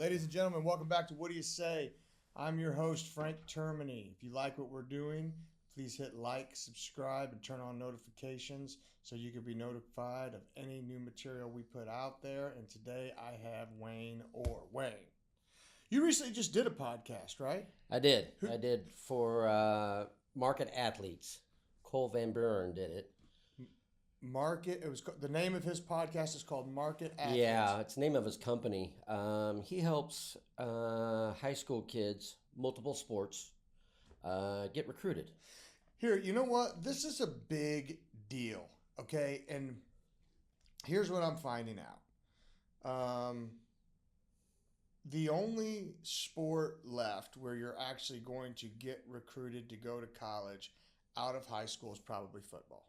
Ladies and gentlemen, welcome back to What Do You Say? I'm your host, Frank Termini. If you like what we're doing, please hit like, subscribe, and turn on notifications so you can be notified of any new material we put out there. And today I have Wayne Orr. Wayne, you recently just did a podcast, right? I did. I did for Market Athletes. Cole Van Buren did it. The name of his podcast is called Market Athletes. Yeah, it's the name of his company. He helps high school kids, multiple sports, get recruited. Here, you know what? This is a big deal, okay? And here's what I'm finding out. The only sport left where you're actually going to get recruited to go to college out of high school is probably football.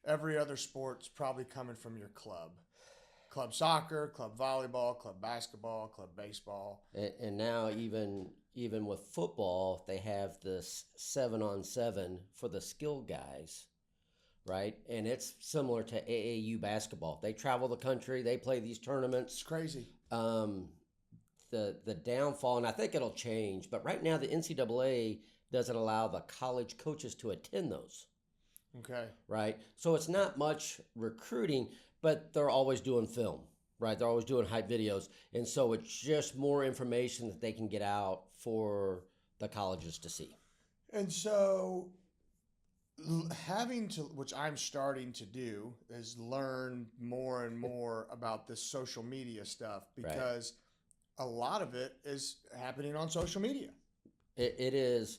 Every other sport's probably coming from your club. Club soccer, club volleyball, club basketball, club baseball. And now even with football, they have this 7-on-7 for the skilled guys, right? And it's similar to AAU basketball. They travel the country. They play these tournaments. It's crazy. The downfall, and I think it'll change, but right now the NCAA doesn't allow the college coaches to attend those. Okay. Right? So it's not much recruiting, but they're always doing film, right? They're always doing hype videos. And so it's just more information that they can get out for the colleges to see. And so which I'm starting to do, is learn more and more about this social media stuff because a lot of it is happening on social media. It is.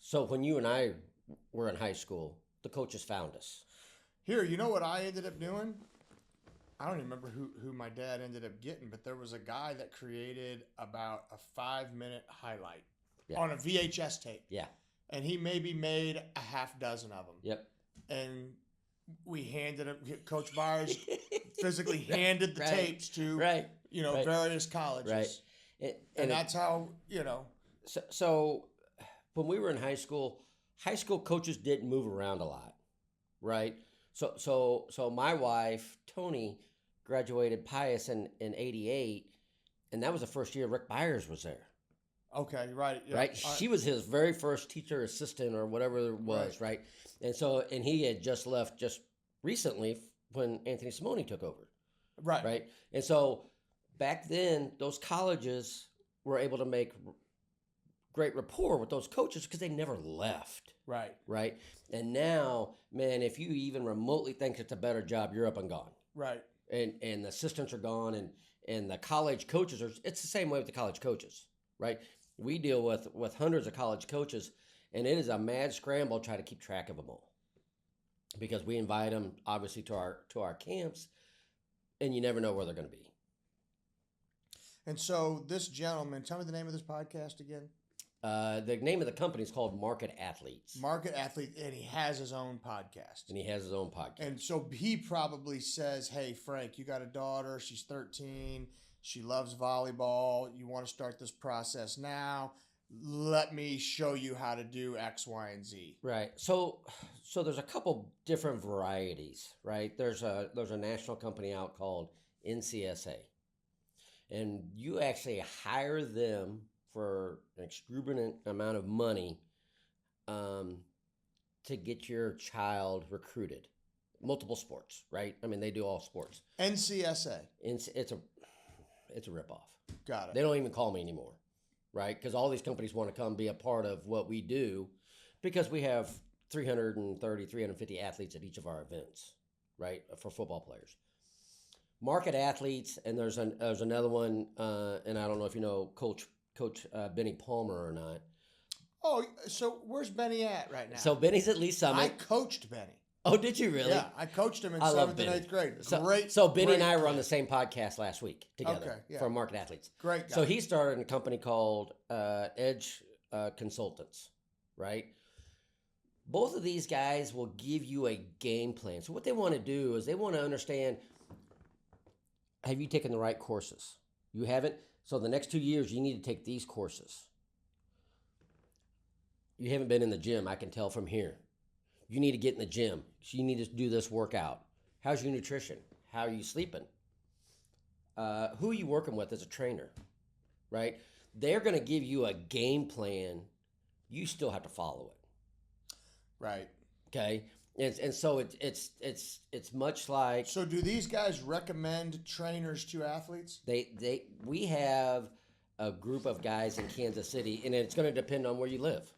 So when you and I were in high school, the coaches found us. Here, you know what I ended up doing? I don't even remember who my dad ended up getting, but there was a guy that created about a 5-minute highlight on a VHS tape. Yeah. And he maybe made a half dozen of them. Yep. And we handed him, Coach Byers physically handed the tapes to, various colleges. Right. And that's how, So when we were in high school coaches didn't move around a lot, right? So my wife, Tony, graduated Pius in 88, and that was the first year Rick Byers was there. Okay, right. Yeah. Right? She was his very first teacher assistant or whatever it was, right? And he had just left just recently when Anthony Simone took over. Right. Right? And so back then, those colleges were able to make great rapport with those coaches because they never left. Right. Right. And now, man, if you even remotely think it's a better job, you're up and gone. Right. And the assistants are gone and the college coaches it's the same way with the college coaches, right? We deal with hundreds of college coaches, and it is a mad scramble to try to keep track of them all. Because we invite them obviously to our camps, and you never know where they're going to be. And so this gentleman, tell me the name of this podcast again. The name of the company is called Market Athletes. Market Athlete, and he has his own podcast. And so he probably says, hey, Frank, you got a daughter. She's 13. She loves volleyball. You want to start this process now. Let me show you how to do X, Y, and Z. Right. So there's a couple different varieties, right? There's a national company out called NCSA. And you actually hire them for an exorbitant amount of money to get your child recruited. Multiple sports, right? I mean, they do all sports. NCSA. It's a ripoff. Got it. They don't even call me anymore, right? Because all these companies want to come be a part of what we do because we have 350 athletes at each of our events, right, for football players. Market Athletes, and there's another one, and I don't know if you know Coach Benny Palmer or not. Oh, so where's Benny at right now? So Benny's at Lee Summit. I coached Benny. Oh, did you really? Yeah, I coached him in 7th and 8th grade. So Benny and I were on the same podcast last week together for Market Athletes. Great guy. So he started a company called Edge Consultants, right? Both of these guys will give you a game plan. So what they want to do is they want to understand, have you taken the right courses? You haven't? So the next 2 years, you need to take these courses. You haven't been in the gym, I can tell from here. You need to get in the gym. So you need to do this workout. How's your nutrition? How are you sleeping? Who are you working with as a trainer? right? They're going to give you a game plan. You still have to follow it. Right. Okay. And so it's much like. So do these guys recommend trainers to athletes? We have a group of guys in Kansas City, and it's going to depend on where you live,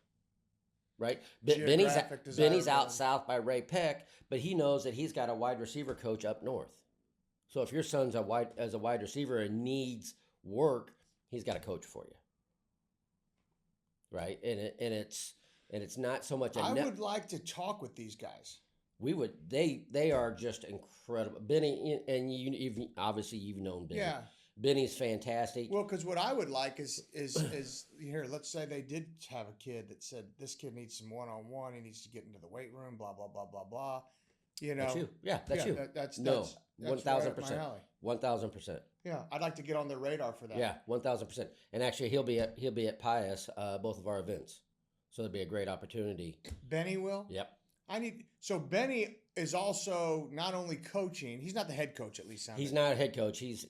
right? Benny's out south by Ray Peck, but he knows that he's got a wide receiver coach up north. So if your son's as a wide receiver and needs work, he's got a coach for you, right? And it's not so much. I would like to talk with these guys. We would. They are just incredible. Benny, and you've known Benny. Yeah. Benny's fantastic. Well, because what I would like is here. Let's say they did have a kid that said this kid needs some one-on-one. He needs to get into the weight room. Blah blah blah blah blah. You know. That's you. Yeah, that's you. That's 1,000%. 1,000%. Yeah, I'd like to get on their radar for that. Yeah, 1,000%. And actually, he'll be at Pius, both of our events. So it'll be a great opportunity. Benny will. Yep. So Benny is also not only coaching. He's not the head coach, at least. He's not a head coach. He's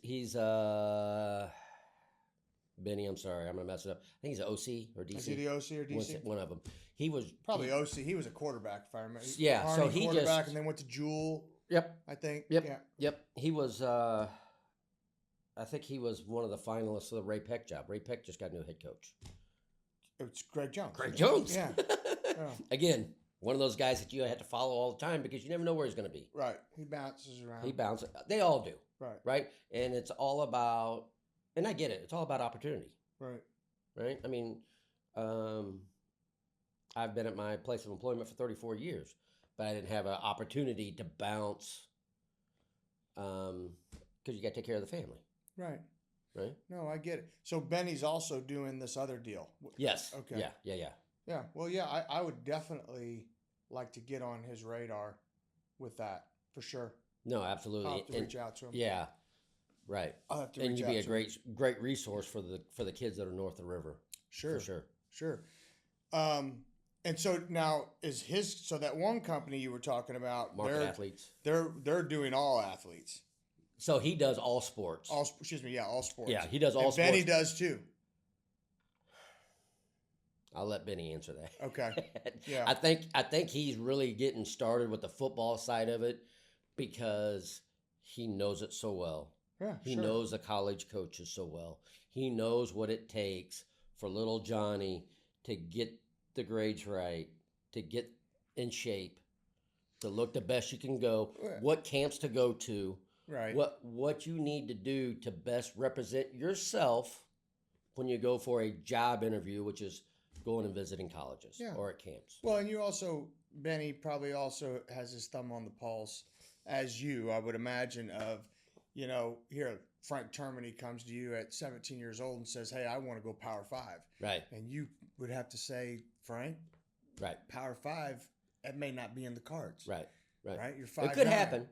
Benny. I'm sorry, I'm gonna mess it up. I think he's an OC or DC. Is he the OC or DC? One of them. He was probably OC. He was a quarterback, if I remember. Yeah. Army so he quarterback, and then went to Jewel. Yep. I think. Yep. Yeah. Yep. He was. I think he was one of the finalists for the Ray Peck job. Ray Peck just got a new head coach. It's Greg Jones. Greg Jones. Yeah. Again, one of those guys that you have to follow all the time because you never know where he's going to be. Right. He bounces around. They all do. Right. Right. And it's all about, and I get it. It's all about opportunity. Right. Right. I mean, I've been at my place of employment for 34 years, but I didn't have an opportunity to bounce because you got to take care of the family. Right. Right. No, I get it. So Benny's also doing this other deal. Yes. Okay. Yeah. Yeah. Well, yeah, I would definitely like to get on his radar with that for sure. No, absolutely. I'll have to reach out to him. Yeah. Right. I'll have to and reach you'd out be a to great resource for the kids that are north of the river. Sure. For sure. And so now so that one company you were talking about, Market Athletes. They're doing all athletes. So he does all sports. All sports. Yeah, he does all sports. Benny does too. I'll let Benny answer that. Okay. Yeah. I think he's really getting started with the football side of it because he knows it so well. Yeah. He knows the college coaches so well. He knows what it takes for little Johnny to get the grades right, to get in shape, to look the best you can go, what camps to go to. Right. What you need to do to best represent yourself when you go for a job interview, which is going and visiting colleges or at camps. Well, and Benny probably also has his thumb on the pulse, as you, I would imagine, of, here, Frank Termini comes to you at 17 years old and says, hey, I want to go Power 5. Right. And you would have to say, Frank, right, Power 5, that may not be in the cards. Right. You're 5'9". It could happen.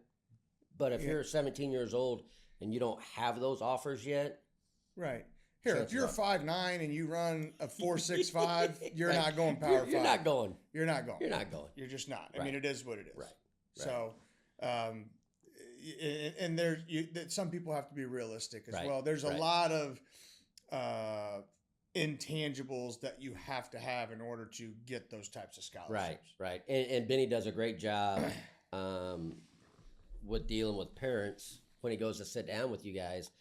But if you're 17 years old and you don't have those offers yet. Right. Here, if you're 5'9" and you run a 4.65, you're not going Power 5. You're not going. You're not going. You're not going. You're just not. Right. I mean, it is what it is. Right. So, and some people have to be realistic as well. There's a lot of intangibles that you have to have in order to get those types of scholarships. Right. And Benny does a great job with dealing with parents when he goes to sit down with you guys.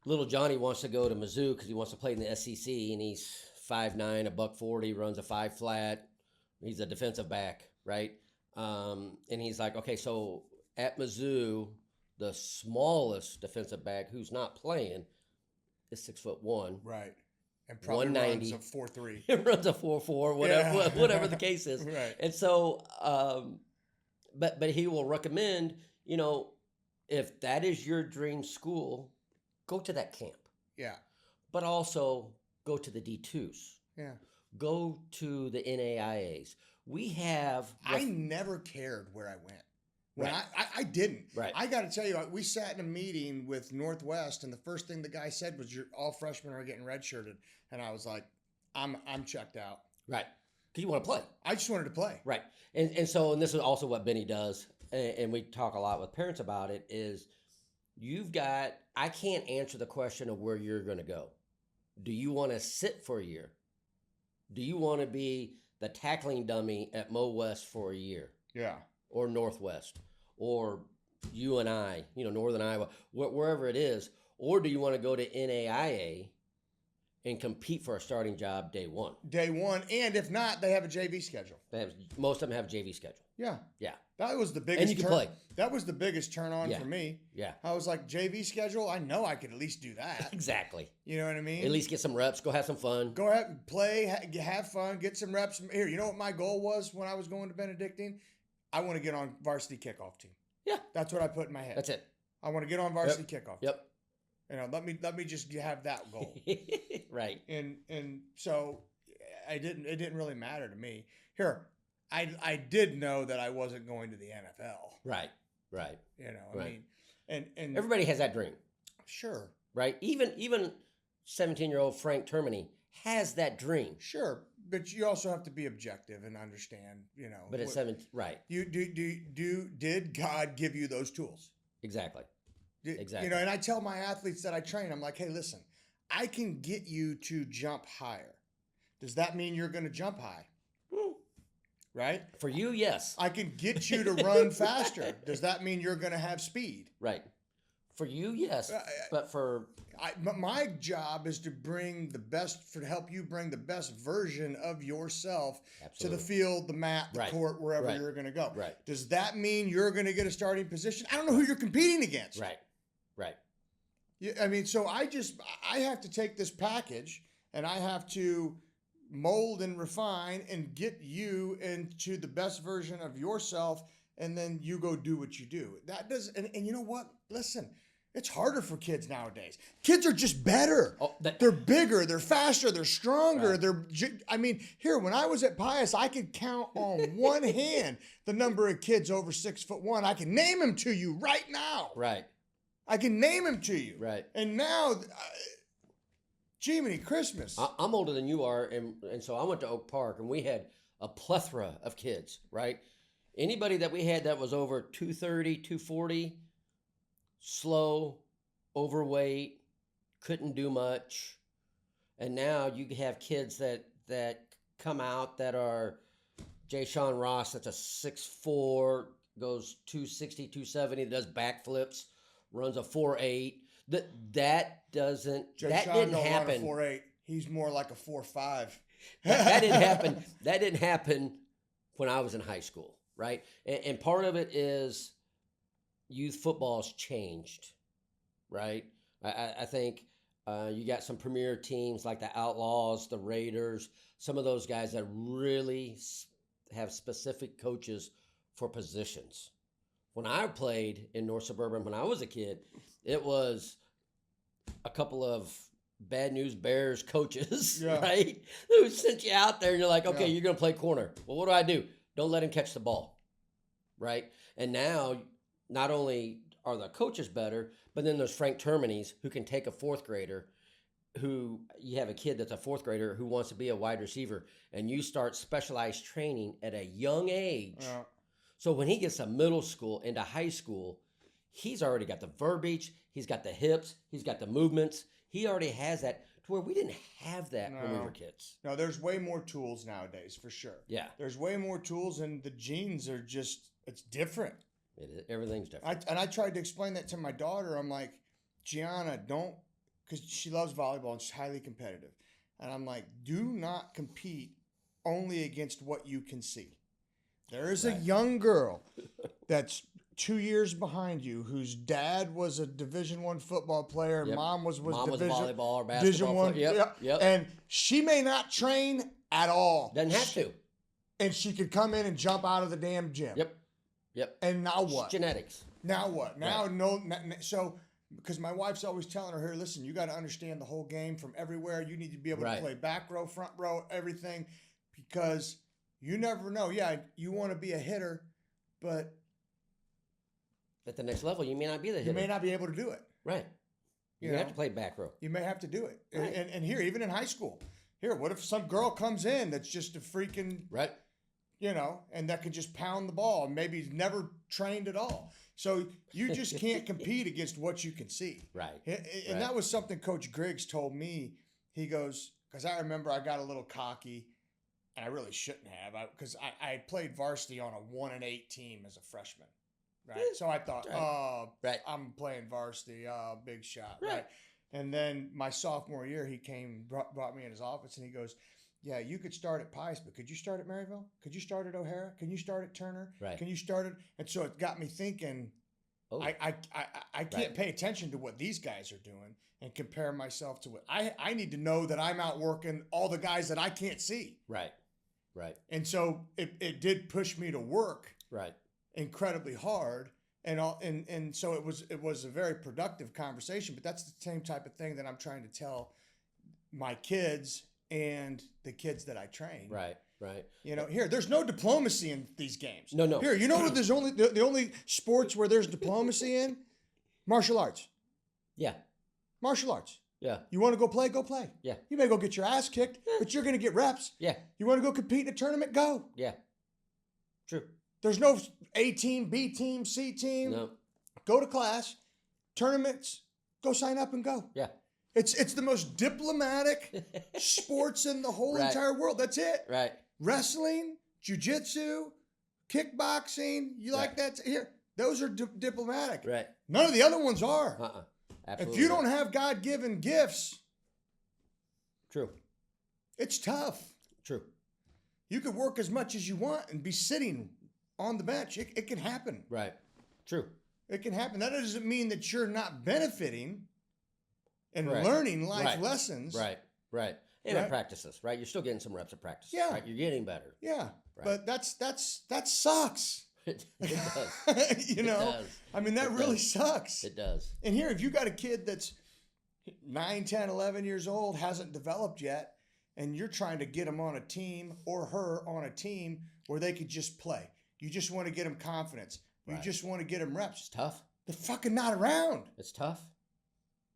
Little Johnny wants to go to Mizzou because he wants to play in the SEC, and he's 5'9", $140, runs a 5 flat. He's a defensive back, right? And he's like, okay, so at Mizzou, the smallest defensive back who's not playing is 6'1". Right. And probably 190. runs a 4.3. It runs a 4.4, whatever the case is. Right. And so, but he will recommend, if that is your dream school, go to that camp. Yeah. But also go to the D2s. Yeah. Go to the NAIAs. We have. I never cared where I went. When I didn't. Right. I got to tell you, we sat in a meeting with Northwest, and the first thing the guy said was, all freshmen are getting redshirted. And I was like, I'm checked out. Right. Because you want to play. I just wanted to play. Right. And this is also what Benny does, and we talk a lot with parents about it, is I can't answer the question of where you're going to go. Do you want to sit for a year? Do you want to be the tackling dummy at Mo West for a year? Yeah. Or Northwest? Or UNI, Northern Iowa, wherever it is? Or do you want to go to NAIA and compete for a starting job day one? Day one. And if not, they have a JV schedule. Most of them have a JV schedule. Yeah. Yeah. That was the biggest And you can play. That was the biggest turn on for me. Yeah. I was like, JV schedule? I know I could at least do that. Exactly. You know what I mean? At least get some reps, go have some fun. Go ahead and play, have fun, get some reps. Here, you know what my goal was when I was going to Benedictine? I want to get on varsity kickoff team. Yeah. That's what I put in my head. That's it. I want to get on varsity kickoff. Yep. Let me just have that goal. Right. And so it didn't really matter to me. Here, I did know that I wasn't going to the NFL. Right. I mean, and everybody has that dream. Sure. Right? Even 17-year-old Frank Termini has that dream. Sure. But you also have to be objective and understand, But at 17, right. Did God give you those tools? Exactly. And I tell my athletes that I train, I'm like, hey, listen, I can get you to jump higher. Does that mean you're going to jump high? Right? For you, yes. I can get you to run faster. Does that mean you're going to have speed? Right. For you, yes. But my job is to help you bring the best version of yourself to the field, the mat, the court, wherever you're going to go. Right. Does that mean you're going to get a starting position? I don't know who you're competing against. Right. I mean, so I have to take this package and I have to mold and refine and get you into the best version of yourself, and then you go do what you do. That does, and you know what? Listen, it's harder for kids nowadays. Kids are just better. They're bigger, they're faster, they're stronger. Right. Here, when I was at Pius, I could count on one hand the number of kids over 6'1". I can name them to you right now. Right. I can name them to you. Right. And now, Jiminy Christmas. I'm older than you are, and so I went to Oak Park, and we had a plethora of kids, right? Anybody that we had that was over 230, 240, slow, overweight, couldn't do much. And now you have kids that come out that are Jay Sean Ross, that's a 6'4", goes 260, 270, does backflips, runs a 4'8". That didn't happen. 4'8". He's more like a 4'5". That didn't happen. That didn't happen when I was in high school, right? And part of it is youth football's changed, right? I think you got some premier teams like the Outlaws, the Raiders, some of those guys that really have specific coaches for positions. When I played in North Suburban when I was a kid, it was a couple of Bad News Bears coaches, right? Who sent you out there and you're like, okay, you're going to play corner. Well, what do? Don't let him catch the ball, right? And now not only are the coaches better, but then there's Frank Terminis who can take a fourth grader who you have a kid that's a fourth grader who wants to be a wide receiver, and you start specialized training at a young age. Yeah. So when he gets to middle school into high school, he's already got the verbiage, he's got the hips, he's got the movements. He already has that to where we didn't have that when we were kids. No, there's way more tools nowadays, for sure. Yeah. There's way more tools, and the genes are just, it's different. Everything's different. I tried to explain that to my daughter. I'm like, Gianna, because she loves volleyball and she's highly competitive. And I'm like, do not compete only against what you can see. There is a young girl that's 2 years behind you whose dad was a Division I football player, and mom was volleyball or basketball. Division I. Yep. And she may not train at all. Doesn't have to. And she could come in and jump out of the damn gym. Yep. And now what? It's genetics. Now what? So because my wife's always telling her, "Here, listen, you got to understand the whole game from everywhere. You need to be able to play back row, front row, everything, because you never know. Yeah, you want to be a hitter, but at the next level, you may not be the hitter. You may not be able to do it. Right. You have to play back row. You may have to do it. Right. And here, even in high school, what if some girl comes in that's just a freaking and that can just pound the ball and maybe never trained at all. So you just can't compete against what you can see. Right. And that was something Coach Griggs told me he goes, because I remember I got a little cocky, and I really shouldn't have, because I played varsity on a 1-8 team as a freshman, right? So I thought, oh, Right. I'm playing varsity, big shot, Right. right? And then my sophomore year, he came, brought me in his office, and he goes, yeah, you could start at Pius, but could you start at Maryville? Could you start at O'Hara? Can you start at Turner? Right. Can you start at? And so it got me thinking. Oh. I can't Right. pay attention to what these guys are doing and compare myself to what I need to know that I'm outworking all the guys that I can't see. Right. Right. And so it did push me to work Right. incredibly hard. And so it was a very productive conversation, but that's the same type of thing that I'm trying to tell my kids and the kids that I train. Right. Right. You know, here, there's no diplomacy in these games. No. Here, you know what? There's only the only sports where there's diplomacy in martial arts. Yeah. Martial arts. Yeah. You want to go play? Go play. Yeah. You may go get your ass kicked, but you're going to get reps. Yeah. You want to go compete in a tournament? Go. Yeah. True. There's no A team, B team, C team. No. Go to class, tournaments. Go sign up and go. Yeah. It's the most diplomatic sports in the whole Right. entire world. That's it. Right. Wrestling, jiu-jitsu, kickboxing, you like that? Here, those are diplomatic. Right. None of the other ones are. Absolutely. If you don't have God-given gifts, True. it's tough. True. You could work as much as you want and be sitting on the bench. It can happen. Right. True. It can happen. That doesn't mean that you're not benefiting and Right. learning life Right. lessons. Right. Right. And Right. at practices, right? You're still getting some reps of practice. Yeah. Right? You're getting better. Yeah. Right. But that sucks. It does. You know? It does. I mean, that It really does. sucks. It does. And here, if you got a kid that's 9, 10, 11 years old, hasn't developed yet, and you're trying to get him on a team or her on a team where they could just play. You just want to get them confidence. You Right. just want to get them reps. It's tough. They're fucking not around. It's tough.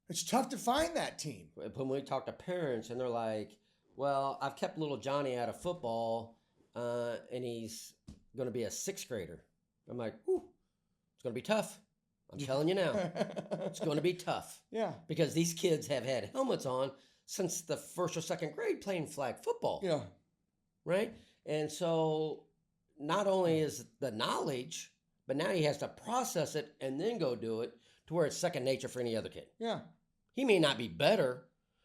It's tough to find that team. When we talk to parents and they're like, well, I've kept little Johnny out of football and he's going to be a 6th grader. I'm like, whew, it's going to be tough. I'm telling you now. It's going to be tough. Yeah. Because these kids have had helmets on since the 1st or 2nd grade playing flag football. Yeah. Right? And so not only is the knowledge, but now he has to process it and then go do it to where it's second nature for any other kid. Yeah. He may not be better,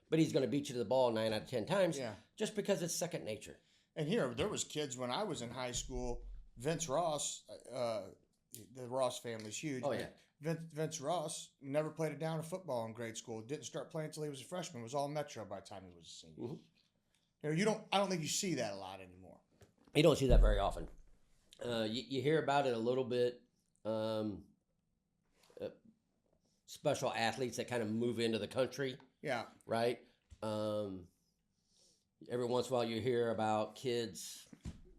but he's going to beat you to the ball 9 out of 10 times Yeah. just because it's second nature. And here, there was kids when I was in high school. Vince Ross, the Ross family's huge. Oh, yeah. Vince Ross never played a down of football in grade school. Didn't start playing until he was a freshman. Was all Metro by the time he was a senior. Mhm. You know, I don't think you see that a lot anymore. You don't see that very often. You hear about it a little bit. Special athletes that kind of move into the country, Yeah. right? Every once in a while you hear about kids.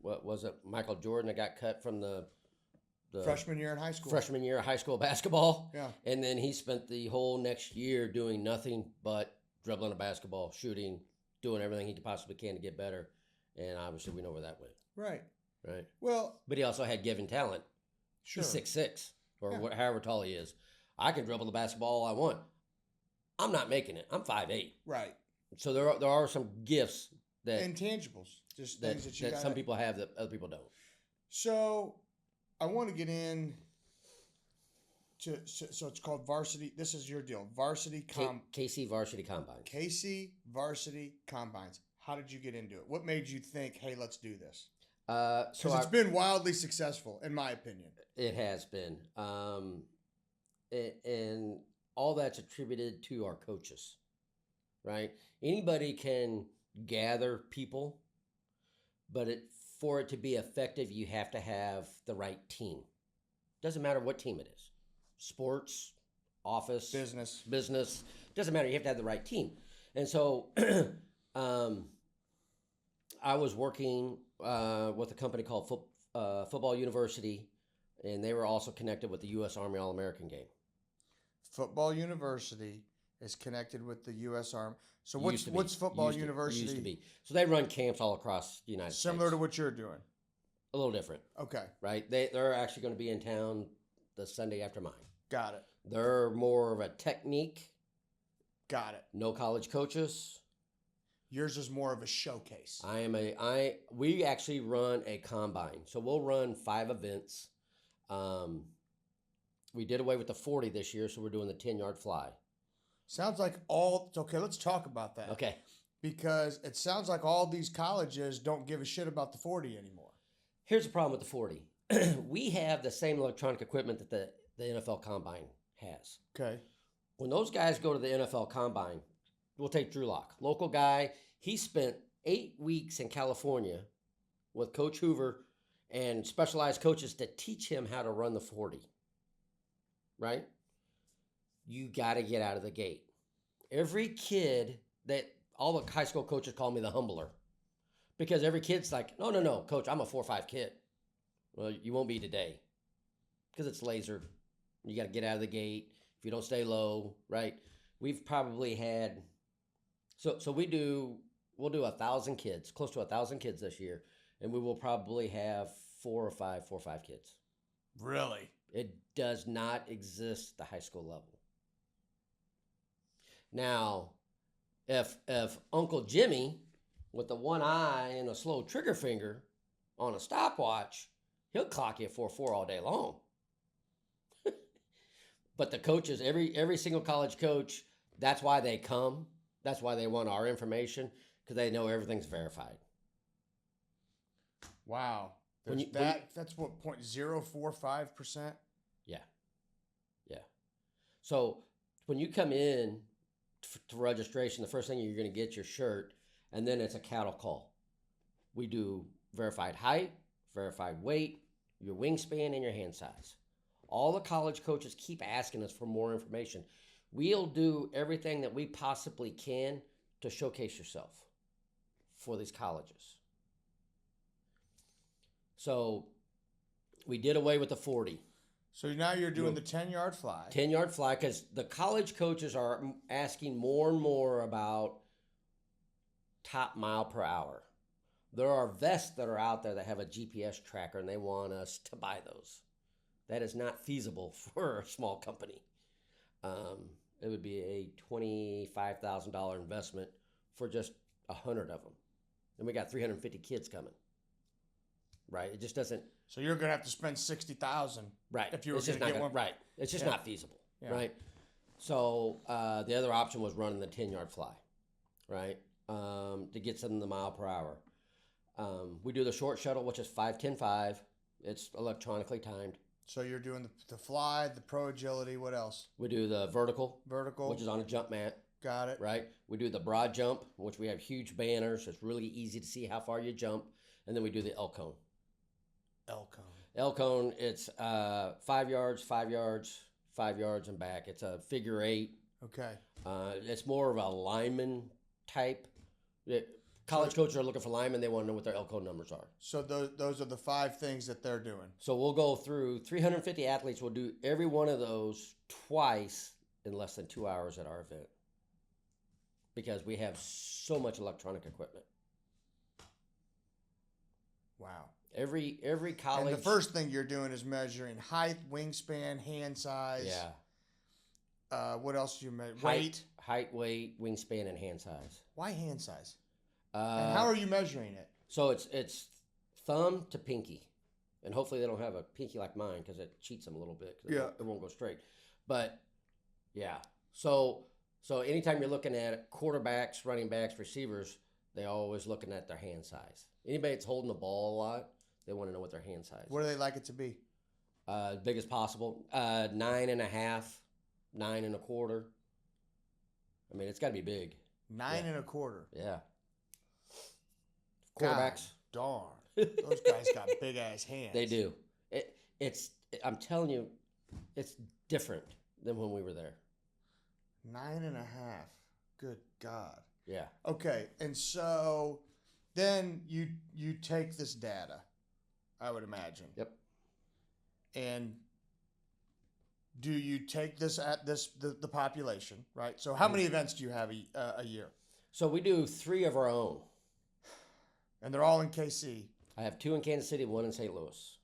What was it? Michael Jordan that got cut from the Freshman year in high school. freshman year of high school basketball. Yeah. And then he spent the whole next year doing nothing but dribbling a basketball, shooting, doing everything he possibly can to get better. And obviously we know where that went, Right. right? Well, But he also had given talent. sure. He's 6'6", or Yeah. however tall he is. I can dribble the basketball all I want. I'm not making it. I'm 5'8". Right. So there are some gifts that Intangibles. Just that, things that you that got. some people have that other people don't. So I want to get in to so it's called varsity. This is your deal. Varsity KC Varsity Combine. KC Varsity Combines. How did you get into it? What made you think, hey, let's do this? So Because it's been wildly successful, in my opinion. It has been. And all that's attributed to our coaches, right? Anybody can gather people, but for it to be effective, you have to have the right team. Doesn't matter what team it is. Sports, office, Business. doesn't matter. You have to have the right team. And so I was working with a company called Football University, and they were also connected with the U.S. Army All-American game. Football University is connected with the U.S. Army. So what's Football University? Used to be. So they run camps all across the United States. Similar to what you're doing. A little different, Okay. right? They're actually going to be in town the Sunday after mine. Got it. They're more of a technique, Got it. no college coaches, Yours is more of a showcase. We actually run a combine. So we'll run 5 events. We did away with the 40 this year, so we're doing the 10-yard fly. Sounds like okay, let's talk about that. Okay. Because it sounds like all these colleges don't give a shit about the 40 anymore. Here's the problem with the 40. We have the same electronic equipment that the NFL Combine has. Okay. When those guys go to the NFL Combine, we'll take Drew Lock, local guy. He spent 8 weeks in California with Coach Hoover and specialized coaches to teach him how to run the 40. Right? You got to get out of the gate. Every kid all the high school coaches call me the humbler because every kid's like, no, coach, I'm a 4.5 kid. Well, you won't be today because it's laser. You got to get out of the gate. If you don't stay low, right? We've probably had, so we'll do 1,000 kids, close to 1,000 kids this year, and we will probably have 4 or 5 kids. Really? It does not exist at the high school level. Now, if Uncle Jimmy with the one eye and a slow trigger finger on a stopwatch, he'll clock you at 4.4 all day long. But the coaches, every single college coach, that's why they come. That's why they want our information, because they know everything's verified. Wow. That's what, 0.045%? Yeah. So when you come in to registration, the first thing you're going to get your shirt, and then it's a cattle call. We do verified height, verified weight, your wingspan, and your hand size. All the college coaches keep asking us for more information. We'll do everything that we possibly can to showcase yourself for these colleges. So we did away with the 40. So now you're doing the 10-yard fly. 10-yard fly, because the college coaches are asking more and more about top mile per hour. There are vests that are out there that have a GPS tracker, and they want us to buy those. That is not feasible for a small company. It would be a $25,000 investment for just 100 of them. And we got 350 kids coming. Right? It just doesn't. So you're going to have to spend $60,000. Right. If you were going to get one. Right. It's just not feasible. Yeah. Right. So the other option was running the 10-yard fly. Right. To get something the mile per hour. We do the short shuttle, which is 5-10-5. It's electronically timed. So you're doing the fly, the pro agility. What else? We do the vertical, which is on a jump mat. Got it. Right. We do the broad jump, which we have huge banners. It's really easy to see how far you jump. And then we do the L cone. L cone, it's 5 yards, 5 yards, 5 yards, and back. It's a figure 8. Okay. It's more of a lineman type. College coaches are looking for linemen. They want to know what their L cone numbers are. So those are the 5 things that they're doing. So we'll go through 350 athletes. We'll do every one of those twice in less than 2 hours at our event because we have so much electronic equipment. Wow. Every college. And the first thing you're doing is measuring height, wingspan, hand size. Yeah. What else do you measure? Height, weight, wingspan, and hand size. Why hand size? And how are you measuring it? So it's thumb to pinky. And hopefully they don't have a pinky like mine because it cheats them a little bit. It won't go straight. But, yeah. So anytime you're looking at quarterbacks, running backs, receivers, they're always looking at their hand size. Anybody that's holding the ball a lot, they want to know what their hand size is. What do they like it to be? Big as possible. 9.5, 9 1/4. I mean, it's got to be big. 9 1/4. Yeah. Quarterbacks. God darn. Those guys got big ass hands. They do. I'm telling you, it's different than when we were there. 9.5. Good God. Yeah. Okay, and so then you take this data, I would imagine. Yep. And do you take this at the population, right? So how many events do you have a year? So we do 3 of our own. And they're all in KC. I have 2 in Kansas City, 1 in St. Louis.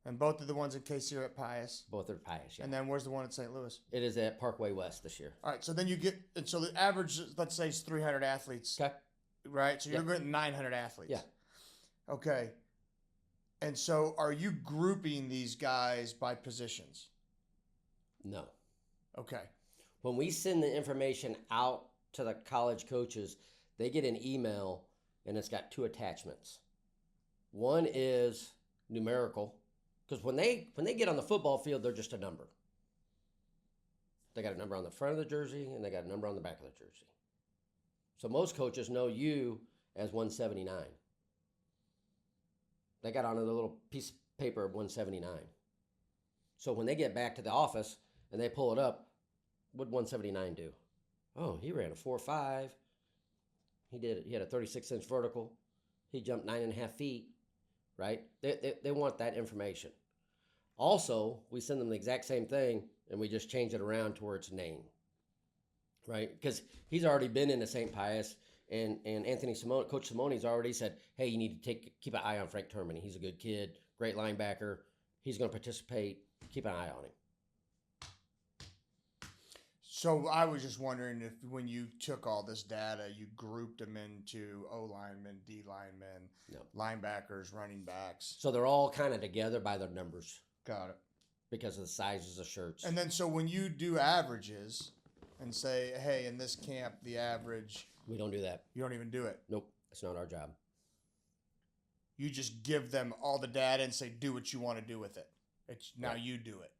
And both of the ones in KC are at Pius? Both are at Pius, yeah. And then where's the one at St. Louis? It is at Parkway West this year. All right, so then you get, and so the average, let's say, is 300 athletes right? So you're Yeah. getting 900 athletes. Yeah. Okay. And so are you grouping these guys by positions? No. Okay. When we send the information out to the college coaches, they get an email and it's got 2 attachments. One is numerical, because when they get on the football field, they're just a number. They got a number on the front of the jersey and they got a number on the back of the jersey. So most coaches know you as 179. They got on a little piece of paper of 179. So when they get back to the office and they pull it up, what did 179 do? Oh, he ran a 4.5. He had a 36-inch vertical. He jumped 9.5 feet, right? They want that information. Also, we send them the exact same thing, and we just change it around to where it's name, right? Because he's already been into St. Pius, and Coach Simone's already said, hey, you need to keep an eye on Frank Termini. He's a good kid, great linebacker. He's going to participate. Keep an eye on him. So I was just wondering if when you took all this data, you grouped them into O linemen, D linemen, No. linebackers, running backs. So they're all kind of together by their numbers. Got it. Because of the sizes of shirts. And then so when you do averages and say, hey, in this camp, the average. We don't do that. You don't even do it. Nope. It's not our job. You just give them all the data and say, do what you want to do with it. Now Right. you do it.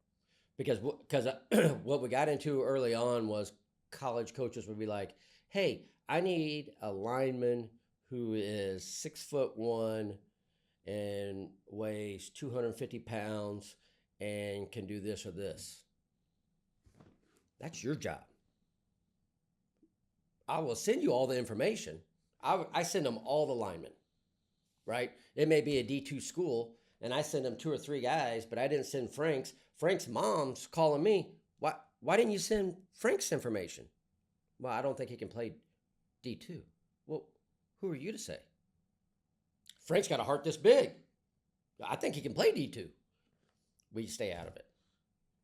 Because what we got into early on was college coaches would be like, hey, I need a lineman who is 6'1" and weighs 250 pounds and can do this or this. That's your job. I will send you all the information. I send them all the linemen, right? It may be a D2 school, and I send them 2 or 3 guys, but I didn't send Frank's. Frank's mom's calling me. Why didn't you send Frank's information? Well, I don't think he can play D2. Well, who are you to say? Frank's got a heart this big. I think he can play D2. We stay out of it.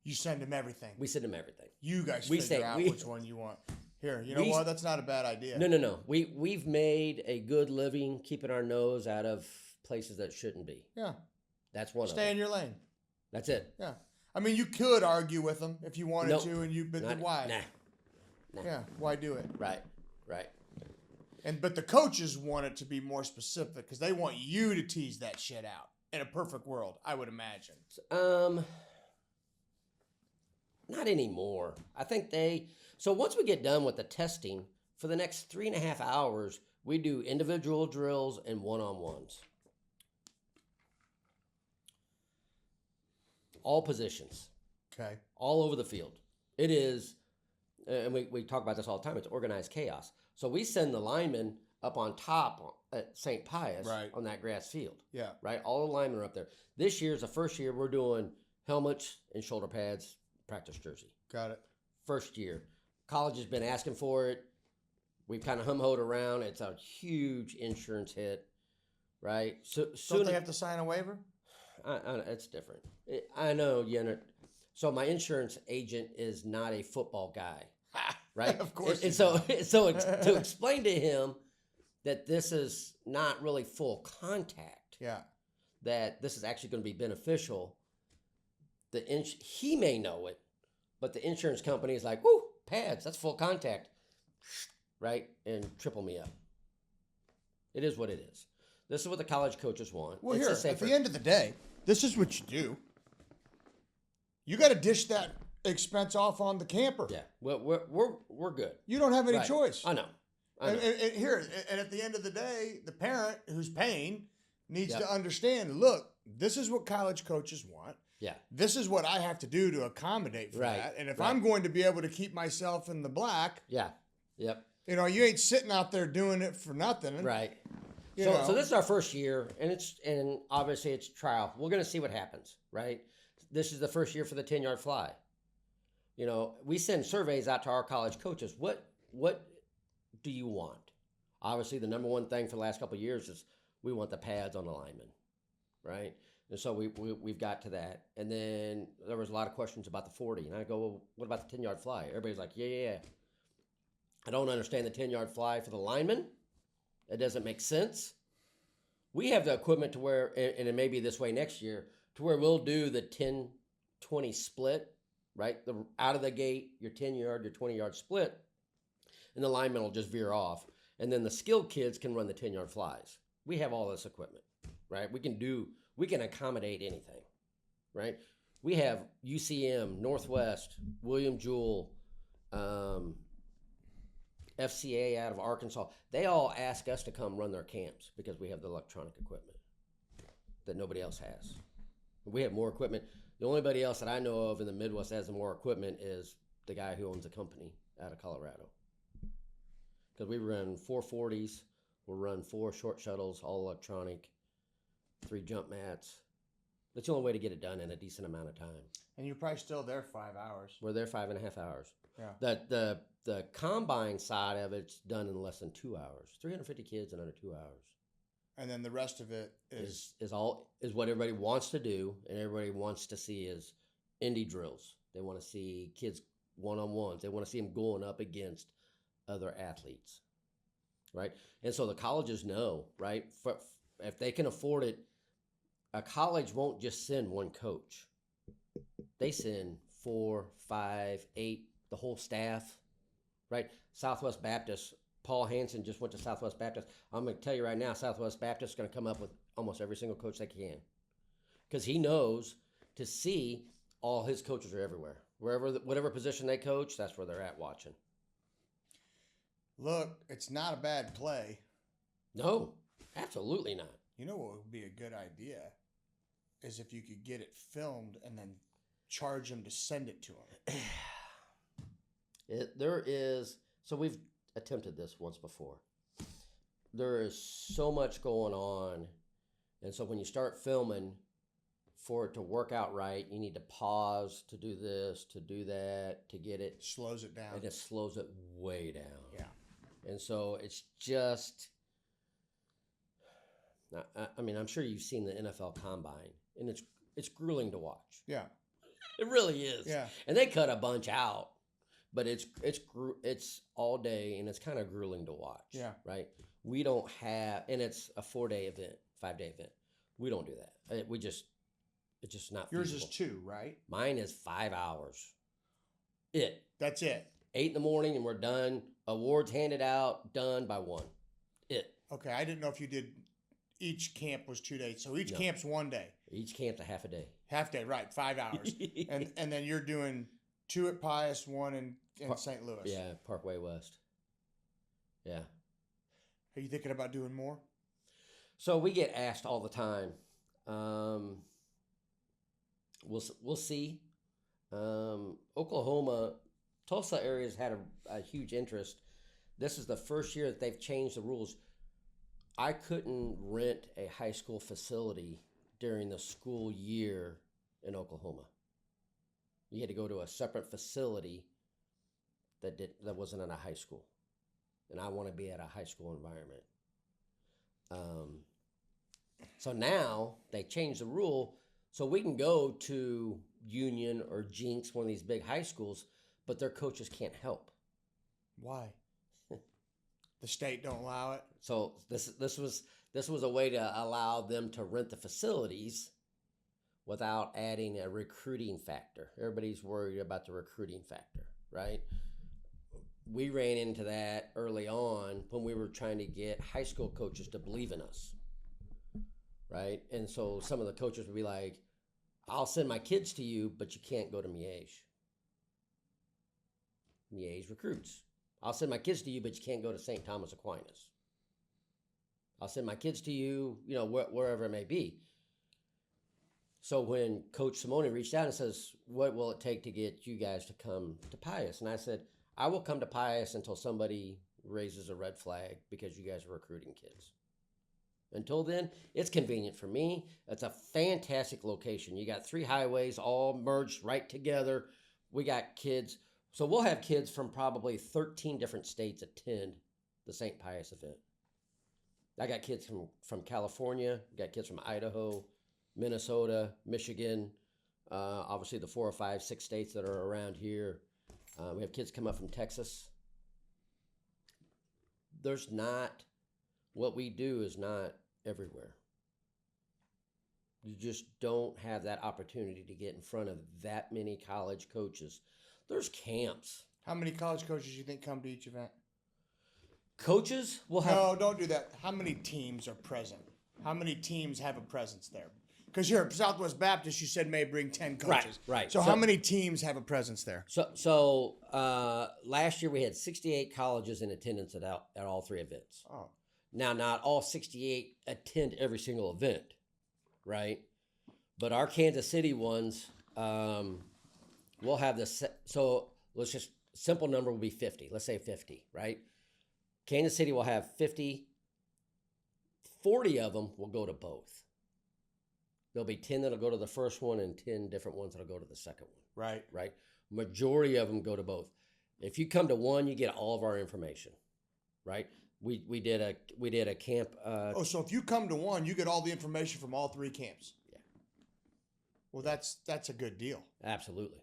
You send him everything. We send him everything. You guys We figure say- out we- which one you want. Here, you know what? That's not a bad idea. No. We've made a good living keeping our nose out of places that shouldn't be. Yeah. That's one of Stay them. in your lane. That's it. Yeah. I mean, you could argue with them if you wanted Nope. to, but then why? Nah. Yeah, why do it? Right. But the coaches want it to be more specific because they want you to tease that shit out. In a perfect world, I would imagine. Not anymore. I think so once we get done with the testing, for the next 3.5 hours, we do individual drills and one-on-ones. All positions. Okay. All over the field. It is, and we talk about this all the time, it's organized chaos. So we send the linemen up on top at St. Pius on that grass field. Yeah. Right? All the linemen are up there. This year's the first year we're doing helmets and shoulder pads, practice jersey. Got it. First year. College has been asking for it. We've kind of hum-hoed around. It's a huge insurance hit, right? So Don't soon they have to sign a waiver? it's different. I know, so my insurance agent is not a football guy, right? Of course. And so to explain to him that this is not really full contact, Yeah. that this is actually going to be beneficial, he may know it, but the insurance company is like, whoo, pads, that's full contact, right? And triple me up. It is what it is. This is what the college coaches want. Well, It's at the end of the day, this is what you do. You got to dish that expense off on the camper. Yeah, we're good. You don't have any Right. choice. I know. And at the end of the day, the parent who's paying needs to understand, look, this is what college coaches want. Yeah. This is what I have to do to accommodate for Right. that. And if Right. I'm going to be able to keep myself in the black, Yeah. Yep. you ain't sitting out there doing it for nothing. Right. You So know. this is our first year, and obviously it's trial. We're going to see what happens, right? This is the first year for the 10-yard fly. We send surveys out to our college coaches. What do you want? Obviously, the number one thing for the last couple of years is we want the pads on the linemen, right? And so we've got to that. And then there was a lot of questions about the 40. And I go, well, what about the 10-yard fly? Everybody's like, yeah. I don't understand the 10-yard fly for the linemen It doesn't make sense. We have the equipment to where, and it may be this way next year, to where we'll do the 10-20 split, right? Out of the gate, your 10-yard, your 20-yard split, and the lineman will just veer off. And then the skilled kids can run the 10-yard flies. We have all this equipment, right? We can accommodate anything, right? We have UCM, Northwest, William Jewell, FCA out of Arkansas. They all ask us to come run their camps because we have the electronic equipment that nobody else has. We have more equipment. The only body else that I know of in the Midwest that has more equipment is the guy who owns a company out of Colorado. Because we run 440s, we'll run 4 short shuttles, all electronic, 3 jump mats. That's the only way to get it done in a decent amount of time. And you're probably still there 5 hours. We're there 5.5 hours. Yeah. The combine side of it's done in less than 2 hours. 350 kids in under 2 hours. And then the rest of it is what everybody wants to do, and everybody wants to see is indie drills. They want to see kids one-on-ones. They want to see them going up against other athletes, right? And so the colleges know, right? If they can afford it, a college won't just send one coach. They send 4, 5, 8, the whole staff, right? Southwest Baptist, Paul Hansen just went to Southwest Baptist. I'm going to tell you right now, Southwest Baptist is going to come up with almost every single coach they can. Because he knows to see all his coaches are everywhere. Whatever position they coach, that's where they're at watching. Look, it's not a bad play. No, absolutely not. You know what would be a good idea is if you could get it filmed and then charge them to send it to them. So we've attempted this once before. There is so much going on. And so when you start filming, for it to work out right, you need to pause to do this, to do that, to get it. Slows it down. And it slows it way down. Yeah. And so it's just, I mean, I'm sure you've seen the NFL Combine, and it's grueling to watch. Yeah. It really is. Yeah. And they cut a bunch out, but it's all day, and it's kind of grueling to watch. Yeah. Right? We don't have, and it's a 4-day event, 5-day event. We don't do that. It's just not Yours feasible. is 2, right? Mine is 5 hours. That's it. 8 in the morning, and we're done. Awards handed out, done by 1. Okay, I didn't know if you did. Each camp was 2 days, so each camp's 1 day. Each camp's a half a day. Half day, right? 5 hours, and then you're doing 2 at Pius, 1 in St. Louis. Yeah, Parkway West. Yeah. Are you thinking about doing more? So we get asked all the time. We'll see. Oklahoma, Tulsa area has had a huge interest. This is the first year that they've changed the rules. I couldn't rent a high school facility during the school year in Oklahoma. You had to go to a separate facility that wasn't in a high school. And I want to be at a high school environment. So now they changed the rule so we can go to Union or Jinx, one of these big high schools, but their coaches can't help. Why? The state don't allow it? So this was a way to allow them to rent the facilities without adding a recruiting factor. Everybody's worried about the recruiting factor, right? We ran into that early on when we were trying to get high school coaches to believe in us, right? And so some of the coaches would be like, I'll send my kids to you, but you can't go to Miege. Miege recruits. I'll send my kids to you, but you can't go to St. Thomas Aquinas. I'll send my kids to you, wherever it may be. So when Coach Simone reached out and says, what will it take to get you guys to come to Pius? And I said, I will come to Pius until somebody raises a red flag because you guys are recruiting kids. Until then, it's convenient for me. It's a fantastic location. You got 3 highways all merged right together. We got kids. So we'll have kids from probably 13 different states attend the St. Pius event. I got kids from California, got kids from Idaho, Minnesota, Michigan, obviously the 4 or 5, 6 states that are around here. We have kids come up from Texas. There's not what we do is not everywhere. You just don't have that opportunity to get in front of that many college coaches. There's camps. How many college coaches do you think come to each event? Coaches will have. No, don't do that. How many teams are present? How many teams have a presence there? Because here at Southwest Baptist, you said may bring 10 coaches. Right. So how many teams have a presence there? So last year we had 68 colleges in attendance at all three events. Oh. Now, not all 68 attend every single event, right? But our Kansas City ones, we'll have this. So let's just, simple number will be 50. Let's say 50, right? Kansas City will have 50. 40 of them will go to both. There'll be 10 that'll go to the first one and 10 different ones that'll go to the second one. Right. Right. Majority of them go to both. If you come to one, you get all of our information. Right. We did a camp. So if you come to one, you get all the information from all three camps. Yeah. Well, that's a good deal. Absolutely.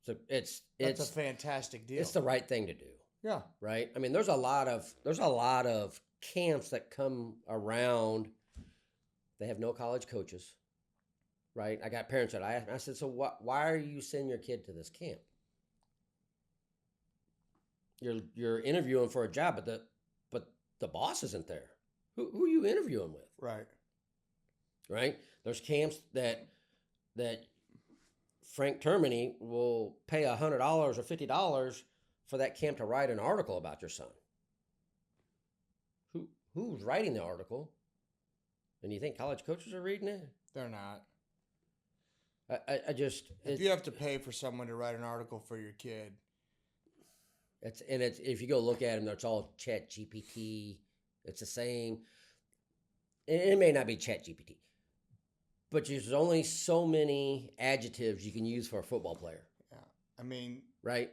So that's a fantastic deal. It's the right thing to do. Yeah. Right. I mean, there's a lot of camps that come around. They have no college coaches. Right. I got parents that I said, so why are you sending your kid to this camp? You're interviewing for a job, but the boss isn't there. Who are you interviewing with? Right. Right. There's camps that Frank Termini will pay $100 or $50 for that camp to write an article about your son. Who's writing the article? And you think college coaches are reading it? They're not. If you have to pay for someone to write an article for your kid. It's if you go look at them, it's all Chat GPT. It's the same. It may not be Chat GPT, but there's only so many adjectives you can use for a football player. Yeah, I mean, right,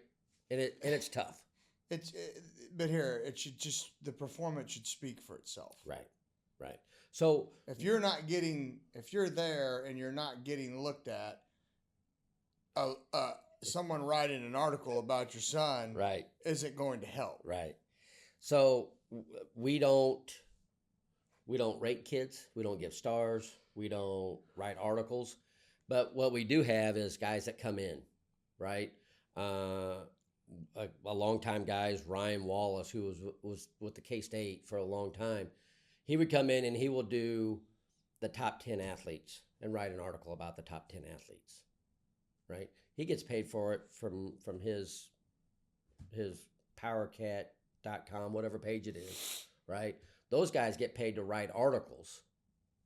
and it's tough. But here it should just, the performance should speak for itself. Right. So if you're there and you're not getting looked at, someone writing an article about your son, right, isn't going to help. Right. So we don't rate kids. We don't give stars. We don't write articles. But what we do have is guys that come in, right? A longtime guy is Ryan Wallace, who was with the K-State for a long time. He would come in and he will do the top 10 athletes and write an article about the top 10 athletes, right? He gets paid for it from his powercat.com, whatever page it is, right? Those guys get paid to write articles,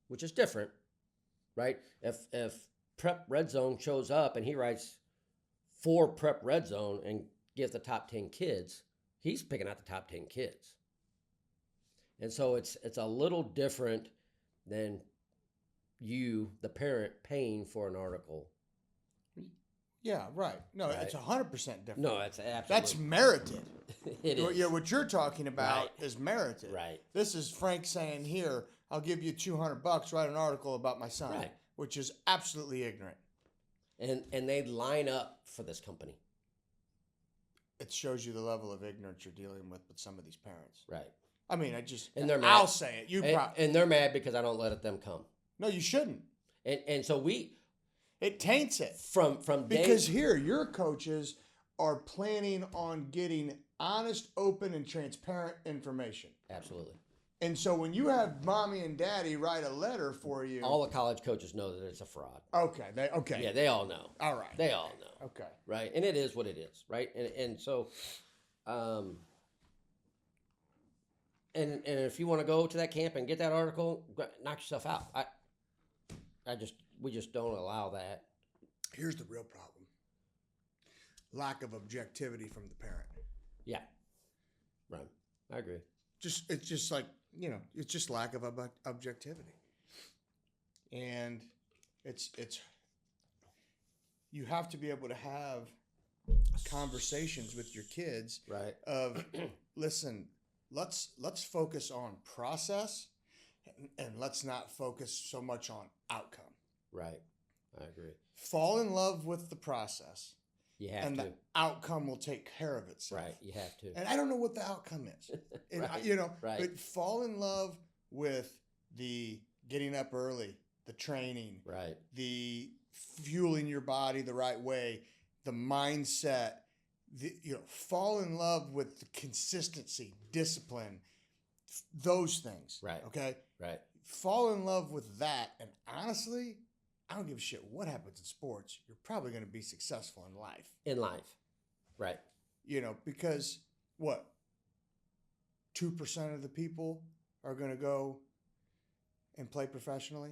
which is different, right? If Prep Red Zone shows up and he writes for Prep Red Zone and gives the top 10 kids, he's picking out the top 10 kids. And so it's a little different than you, the parent, paying for an article. Yeah, right. No, right. It's 100% different. No, it's absolutely. That's merited. It is. Yeah, what you're talking about Right. is merited. Right. This is Frank saying, here, I'll give you $200, write an article about my son, Right. which is absolutely ignorant. And they line up for this company. It shows you the level of ignorance you're dealing with some of these parents. Right. I mean, And they're mad. I'll say it. And they're mad because I don't let them come. No, you shouldn't. And so it taints it. From because here, your coaches are planning on getting honest, open, and transparent information. Absolutely. And so when you have mommy and daddy write a letter for you, all the college coaches know that it's a fraud. Okay. Yeah, they all know. All right. They all know. Okay. Right. And it is what it is. Right. And so, and if you want to go to that camp and get that article, knock yourself out. We just don't allow that. Here's the real problem. Lack of objectivity from the parent. Yeah. Right. I agree. It's just like, it's just lack of objectivity. And it's you have to be able to have conversations with your kids right. Of listen, let's focus on process and let's not focus so much on outcome. Right. I agree. Fall in love with the process You have and to. the outcome will take care of itself. Right. You have to. And I don't know what the outcome is. And Right. Right. but fall in love with the getting up early, the training, Right. the fueling your body the right way, the mindset, fall in love with the consistency, discipline, those things. Right. Okay. Right. Fall in love with that. And honestly, I don't give a shit what happens in sports. You're probably going to be successful in life. In life. Right. Because what? 2% of the people are going to go and play professionally.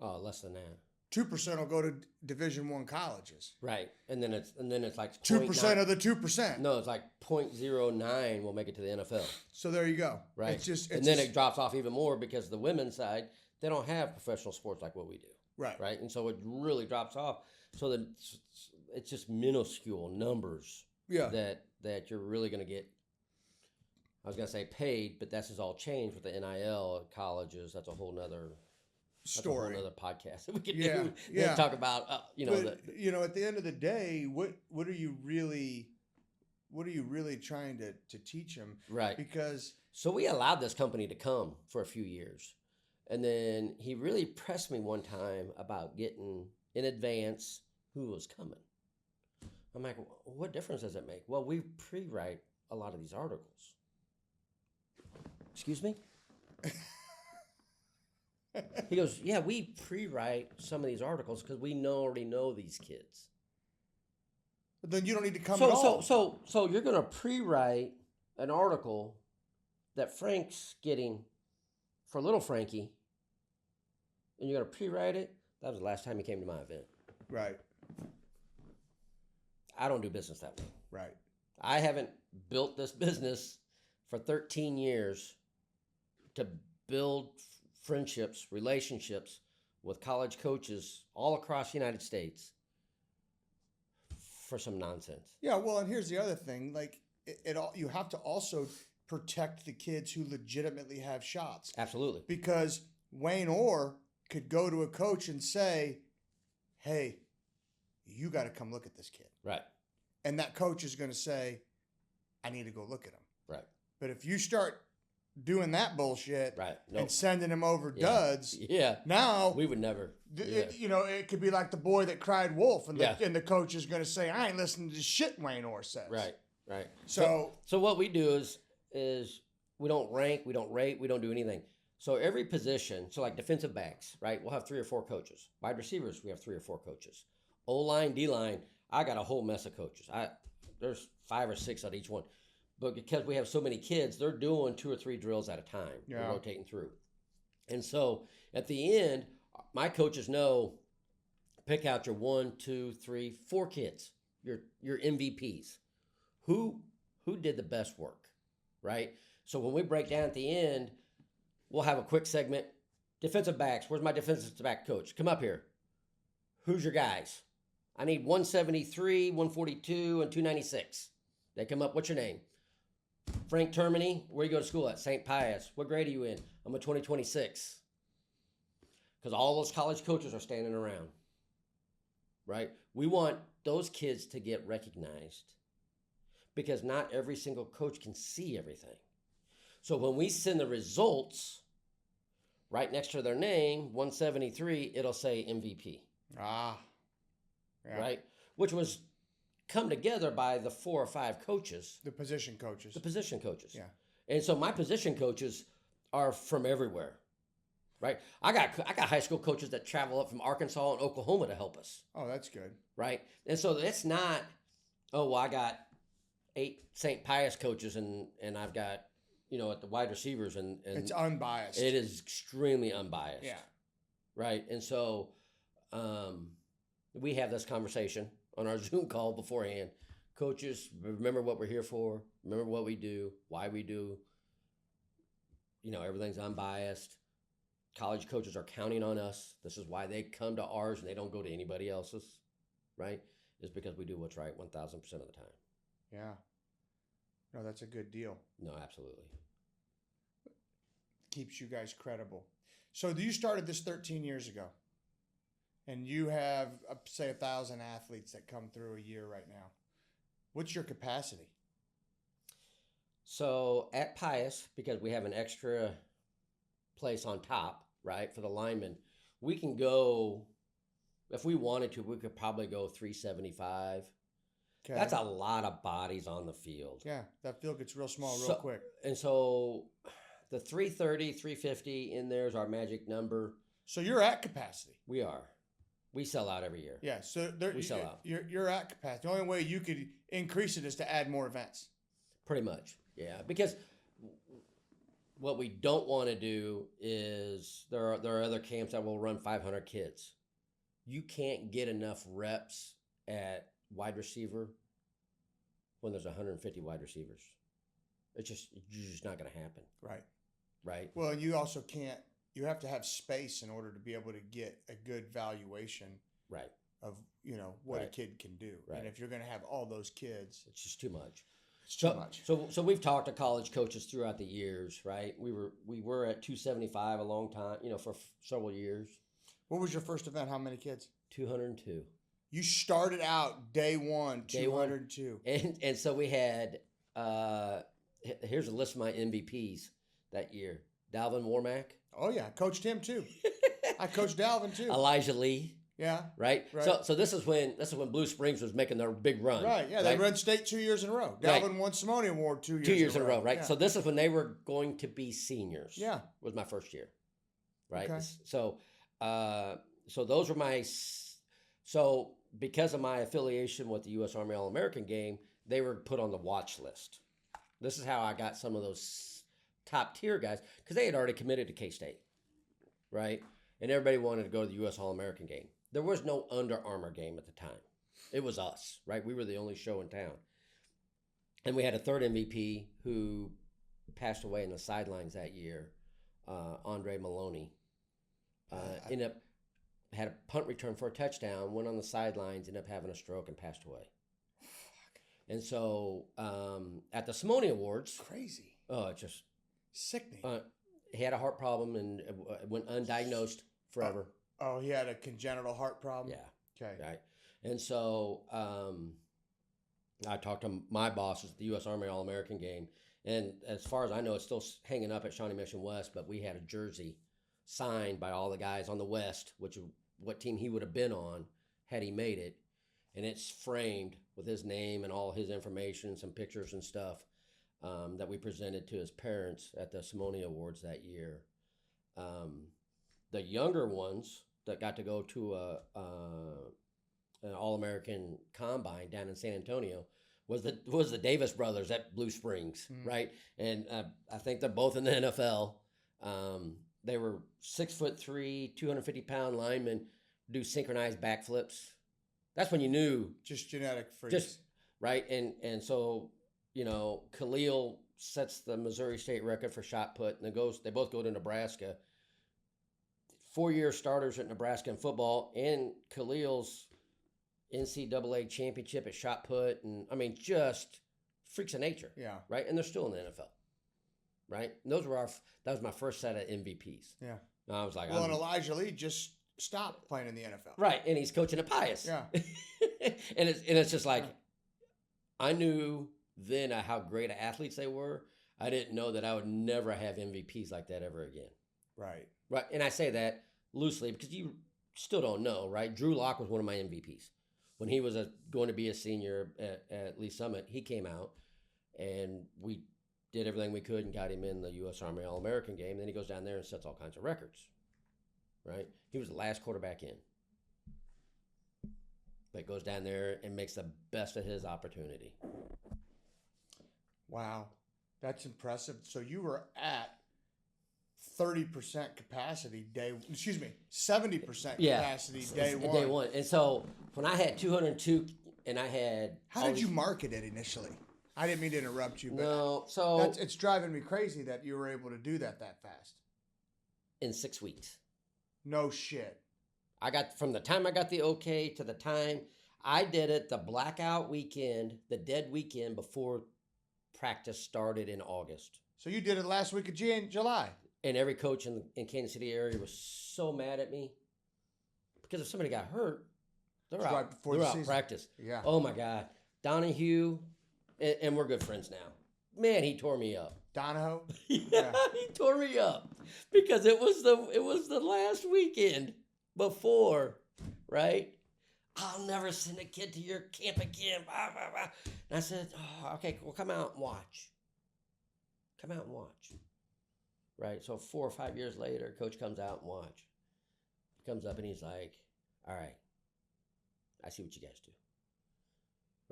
Oh, less than that. 2% will go to Division I colleges. Right. And then it's like 2% of the 2%. No, it's like 0.09 will make it to the NFL. So there you go. Right. It's then it drops off even more because the women's side, they don't have professional sports like what we do. Right. Right. And so it really drops off. So that it's just minuscule numbers. Yeah. That you're really going to get. I was going to say paid, but that's just all changed with the NIL at colleges. That's a whole nother story. That's a whole other podcast that we could do. Yeah. Talk about, But, at the end of the day, what are you really trying to teach them? Right. Because so we allowed this company to come for a few years. And then he really pressed me one time about getting in advance who was coming. I'm like, what difference does it make? Well, we pre-write a lot of these articles. Excuse me? He goes, yeah, we pre-write some of these articles because we already know these kids. But then you don't need to come at all. So you're going to pre-write an article that Frank's getting for little Frankie, and you're going to pre-write it? That was the last time he came to my event. Right. I don't do business that way. Right. I haven't built this business for 13 years to build friendships, relationships with college coaches all across the United States for some nonsense. Yeah, well, and here's the other thing. Like, you have to also protect the kids who legitimately have shots. Absolutely. Because Wayne Orr could go to a coach and say, hey, you got to come look at this kid. Right. And that coach is going to say, I need to go look at him. Right. But if you start doing that bullshit right. and sending him over duds, now we would never. It could be like the boy that cried wolf, and the coach is going to say, I ain't listening to shit Wayne Orr says. Right. Right. So what we do is we don't rank, we don't rate, we don't do anything. So every position, so like defensive backs, right? We'll have 3 or 4 coaches. Wide receivers, we have 3 or 4 coaches. O-line, D-line, I got a whole mess of coaches. There's 5 or 6 on each one. But because we have so many kids, they're doing 2 or 3 drills at a time. Yeah. They're rotating through. And so at the end, my coaches know, pick out your 1, 2, 3, 4 kids, your MVPs. Who did the best work, right? So when we break down at the end, we'll have a quick segment. Defensive backs, where's my defensive back coach? Come up here. Who's your guys? I need 173, 142, and 296. They come up, what's your name? Frank Termini, where you go to school at? St. Pius. What grade are you in? I'm a 2026. Because all those college coaches are standing around, right? We want those kids to get recognized because not every single coach can see everything. So when we send the results right next to their name, 173, it'll say MVP. Ah. Yeah. Right? Which was come together by the 4 or 5 coaches. The position coaches. Yeah. And so my position coaches are from everywhere. Right? I got high school coaches that travel up from Arkansas and Oklahoma to help us. Oh, that's good. Right? And so it's not, I got 8 St. Pius coaches and I've got, at the wide receivers and it's unbiased. It is extremely unbiased. Yeah. Right? And so we have this conversation on our Zoom call beforehand. Coaches, remember what we're here for. Remember what we do, why we do. Everything's unbiased. College coaches are counting on us. This is why they come to ours and they don't go to anybody else's, right? It's because we do what's right 1,000% of the time. Yeah. No, that's a good deal. No, absolutely. Keeps you guys credible. So you started this 13 years ago. and you have, say, 1,000 athletes that come through a year right now, what's your capacity? So at Pius, because we have an extra place on top, right, for the linemen, we can go, if we wanted to, we could probably go 375. Okay. That's a lot of bodies on the field. Yeah, that field gets real small real quick. And so the 330, 350 in there is our magic number. So you're at capacity. We are. We sell out every year. Yeah, so we sell out. You're at capacity. The only way you could increase it is to add more events. Pretty much, yeah. Because what we don't want to do is there are other camps that will run 500 kids. You can't get enough reps at wide receiver when there's 150 wide receivers. It's just not going to happen. Right. Well, you also can't. You have to have space in order to be able to get a good valuation. Right. Of what a kid can do. Right. And if you're going to have all those kids, it's just too much. It's too much. So we've talked to college coaches throughout the years, right? We were at 275 a long time, for several years. What was your first event? How many kids? 202. You started out day one, 202. And so we had, here's a list of my MVPs that year. Dalvin Warmack. Oh, yeah. I coached him, too. I coached Dalvin, too. Elijah Lee. Yeah. Right? So this is when Blue Springs was making their big run. Right. Yeah. They ran state 2 years in a row. Dalvin won Simone Award 2 years. 2 years in a row. Right. Yeah. So this is when they were going to be seniors. Yeah. Was my first year. Right. Okay. So those were my. So because of my affiliation with the U.S. Army All-American game, they were put on the watch list. This is how I got some of those top tier guys, because they had already committed to K-State, right? And everybody wanted to go to the U.S. All-American game. There was no Under Armour game at the time. It was us, right? We were the only show in town. And we had a third MVP who passed away in the sidelines that year, Andre Maloney. Ended up had a punt return for a touchdown, went on the sidelines, ended up having a stroke and passed away. And so at the Simone Awards, crazy. Oh, it's just sickening. He had a heart problem and went undiagnosed forever. Oh, he had a congenital heart problem? Yeah. Okay. Right. And so I talked to my bosses at the U.S. Army All-American game. And as far as I know, it's still hanging up at Shawnee Mission West, but we had a jersey signed by all the guys on the West, which what team he would have been on had he made it. And it's framed with his name and all his information, some pictures and stuff that we presented to his parents at the Simone Awards that year. The younger ones that got to go to an All-American combine down in San Antonio was the Davis brothers at Blue Springs, right? And I think they're both in the NFL. They were 6'3", 250-pound linemen, do synchronized backflips. That's when you knew. Just genetic freaks. Right. And so, Khalil sets the Missouri State record for shot put, and they both go to Nebraska. 4-year starters at Nebraska in football, and Khalil's NCAA championship at shot put, and I mean, just freaks of nature. Yeah. Right. And they're still in the NFL. Right. And that was my first set of MVPs. Yeah. And I was like, and Elijah Lee just stopped playing in the NFL. Right. And he's coaching at Pius. Yeah. and it's just like, I knew then how great athletes they were. I didn't know that I would never have MVPs like that ever again. Right. Right. And I say that loosely because you still don't know, right? Drew Lock was one of my MVPs. When he was going to be a senior at Lee Summit, he came out and we did everything we could and got him in the U.S. Army All-American game. Then he goes down there and sets all kinds of records, right? He was the last quarterback in. But goes down there and makes the best of his opportunity. Wow. That's impressive. So you were at 30% capacity 70% capacity day one. Day one. And so when I had 202 and I had... How did you market it initially? I didn't mean to interrupt you, but no, so it's driving me crazy that you were able to do that fast. In 6 weeks. No shit. From the time I got the okay to the time I did it, the blackout weekend, the dead weekend before practice started in August. So you did it last week of July. And every coach in Kansas City area was so mad at me. Because if somebody got hurt, they're It's out. right before They're the out season. practice. Yeah. Oh my God, Donahue, and we're good friends now. Man, he tore me up. Donahoe? Yeah, he tore me up because it was the last weekend before, right? I'll never send a kid to your camp again. Blah, blah, blah. And I said, oh, okay, well, come out and watch. Come out and watch. Right? So 4 or 5 years later, coach comes out and watch. He comes up and he's like, all right, I see what you guys do.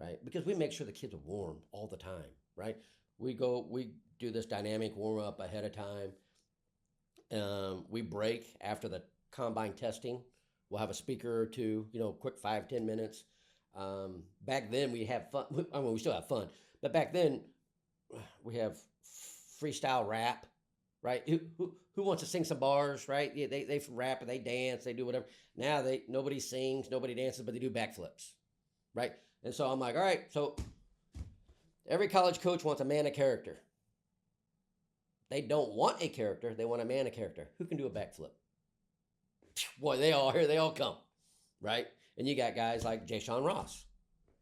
Right? Because we make sure the kids are warm all the time, right? We do this dynamic warm up ahead of time. We break after the combine testing. We'll have a speaker or two, quick 5-10 minutes. Back then we have fun. I mean, we still have fun, but back then we have freestyle rap, right? Who wants to sing some bars, right? Yeah, they rap and they dance, they do whatever. Now nobody sings, nobody dances, but they do backflips, right? And so I'm like, all right, so every college coach wants a man of character. They don't want a character, they want a man of character. Who can do a backflip? Boy, they all come, right? And you got guys like Jay-Sean Ross,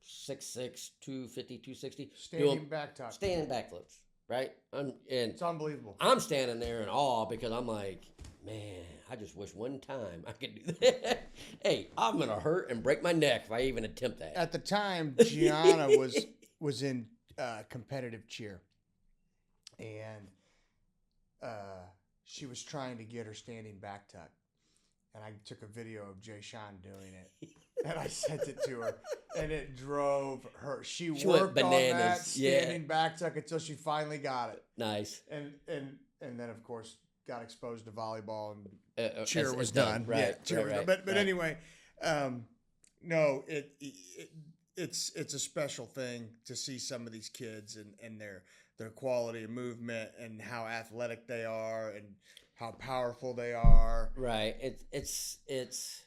6'6", 250, 260. Standing back tuck. Standing backflips, right? It's unbelievable. I'm standing there in awe because I'm like, man, I just wish one time I could do that. Hey, I'm going to hurt and break my neck if I even attempt that. At the time, Gianna was in competitive cheer. And she was trying to get her standing back tuck. And I took a video of Jay Sean doing it. And I sent it to her. And it drove her. She worked on that standing back tuck until she finally got it. Nice. And then, of course, got exposed to volleyball and cheer was done. Right. Yeah, cheer was done. But right. Anyway, no, it's a special thing to see some of these kids and their quality of movement and how athletic they are and how powerful they are. Right. It's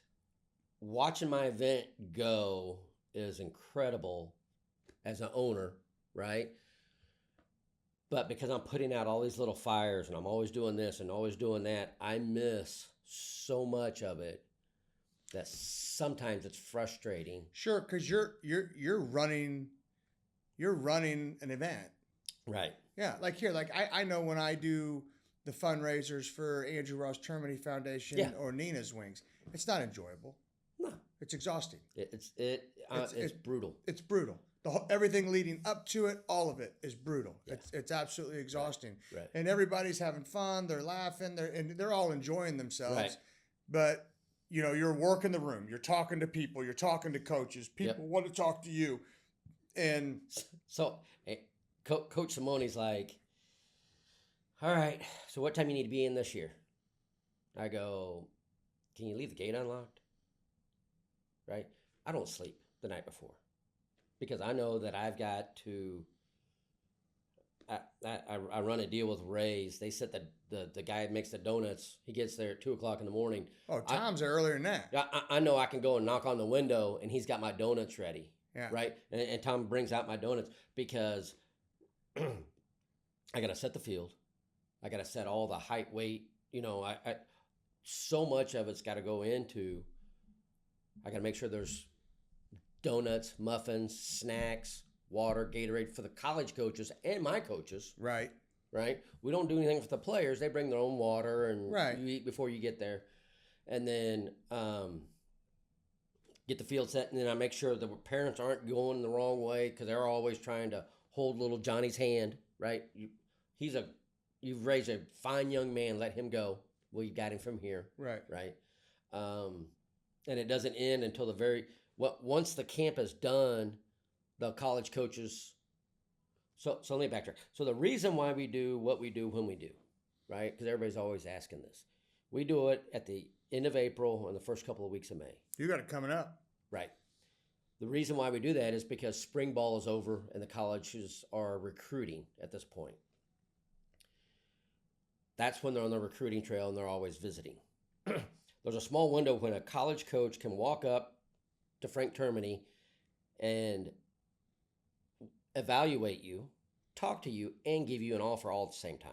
watching my event go is incredible as an owner, right? But because I'm putting out all these little fires and I'm always doing this and always doing that, I miss so much of it that sometimes it's frustrating. Sure, because you're running an event. Right. Yeah, like here, I know when I do the fundraisers for Andrew Ross Termini Foundation or Nina's Wings, it's not enjoyable. No, it's exhausting. It's brutal. It's brutal. Everything leading up to it, all of it is brutal. Yeah. It's absolutely exhausting. Right. And everybody's having fun. They're laughing. They're all enjoying themselves. Right. But you're working the room. You're talking to people. You're talking to coaches. People want to talk to you. And so, Coach Simone's like, all right, so what time you need to be in this year? I go, can you leave the gate unlocked? Right? I don't sleep the night before because I know that I've got to. I run a deal with Ray's. They set the guy that makes the donuts. He gets there at 2:00 in the morning. Oh, times are earlier than that. I know I can go and knock on the window and he's got my donuts ready. Yeah. Right. And Tom brings out my donuts because I got to set the field. I got to set all the height, weight. I so much of it's got to go into. I got to make sure there's donuts, muffins, snacks, water, Gatorade for the college coaches and my coaches. Right. Right. We don't do anything for the players. They bring their own water and you eat before you get there. And then get the field set. And then I make sure the parents aren't going the wrong way because they're always trying to hold little Johnny's hand. Right. You've raised a fine young man. Let him go. Well, you got him from here. Right. Right. And it doesn't end until once the camp is done, the college coaches. So let me backtrack. So the reason why we do what we do when we do, right? Because everybody's always asking this. We do it at the end of April and the first couple of weeks of May. You got it coming up. Right. The reason why we do that is because spring ball is over and the colleges are recruiting at this point. That's when they're on the recruiting trail and they're always visiting. There's a small window when a college coach can walk up to Frank Termini and evaluate you, talk to you, and give you an offer all at the same time.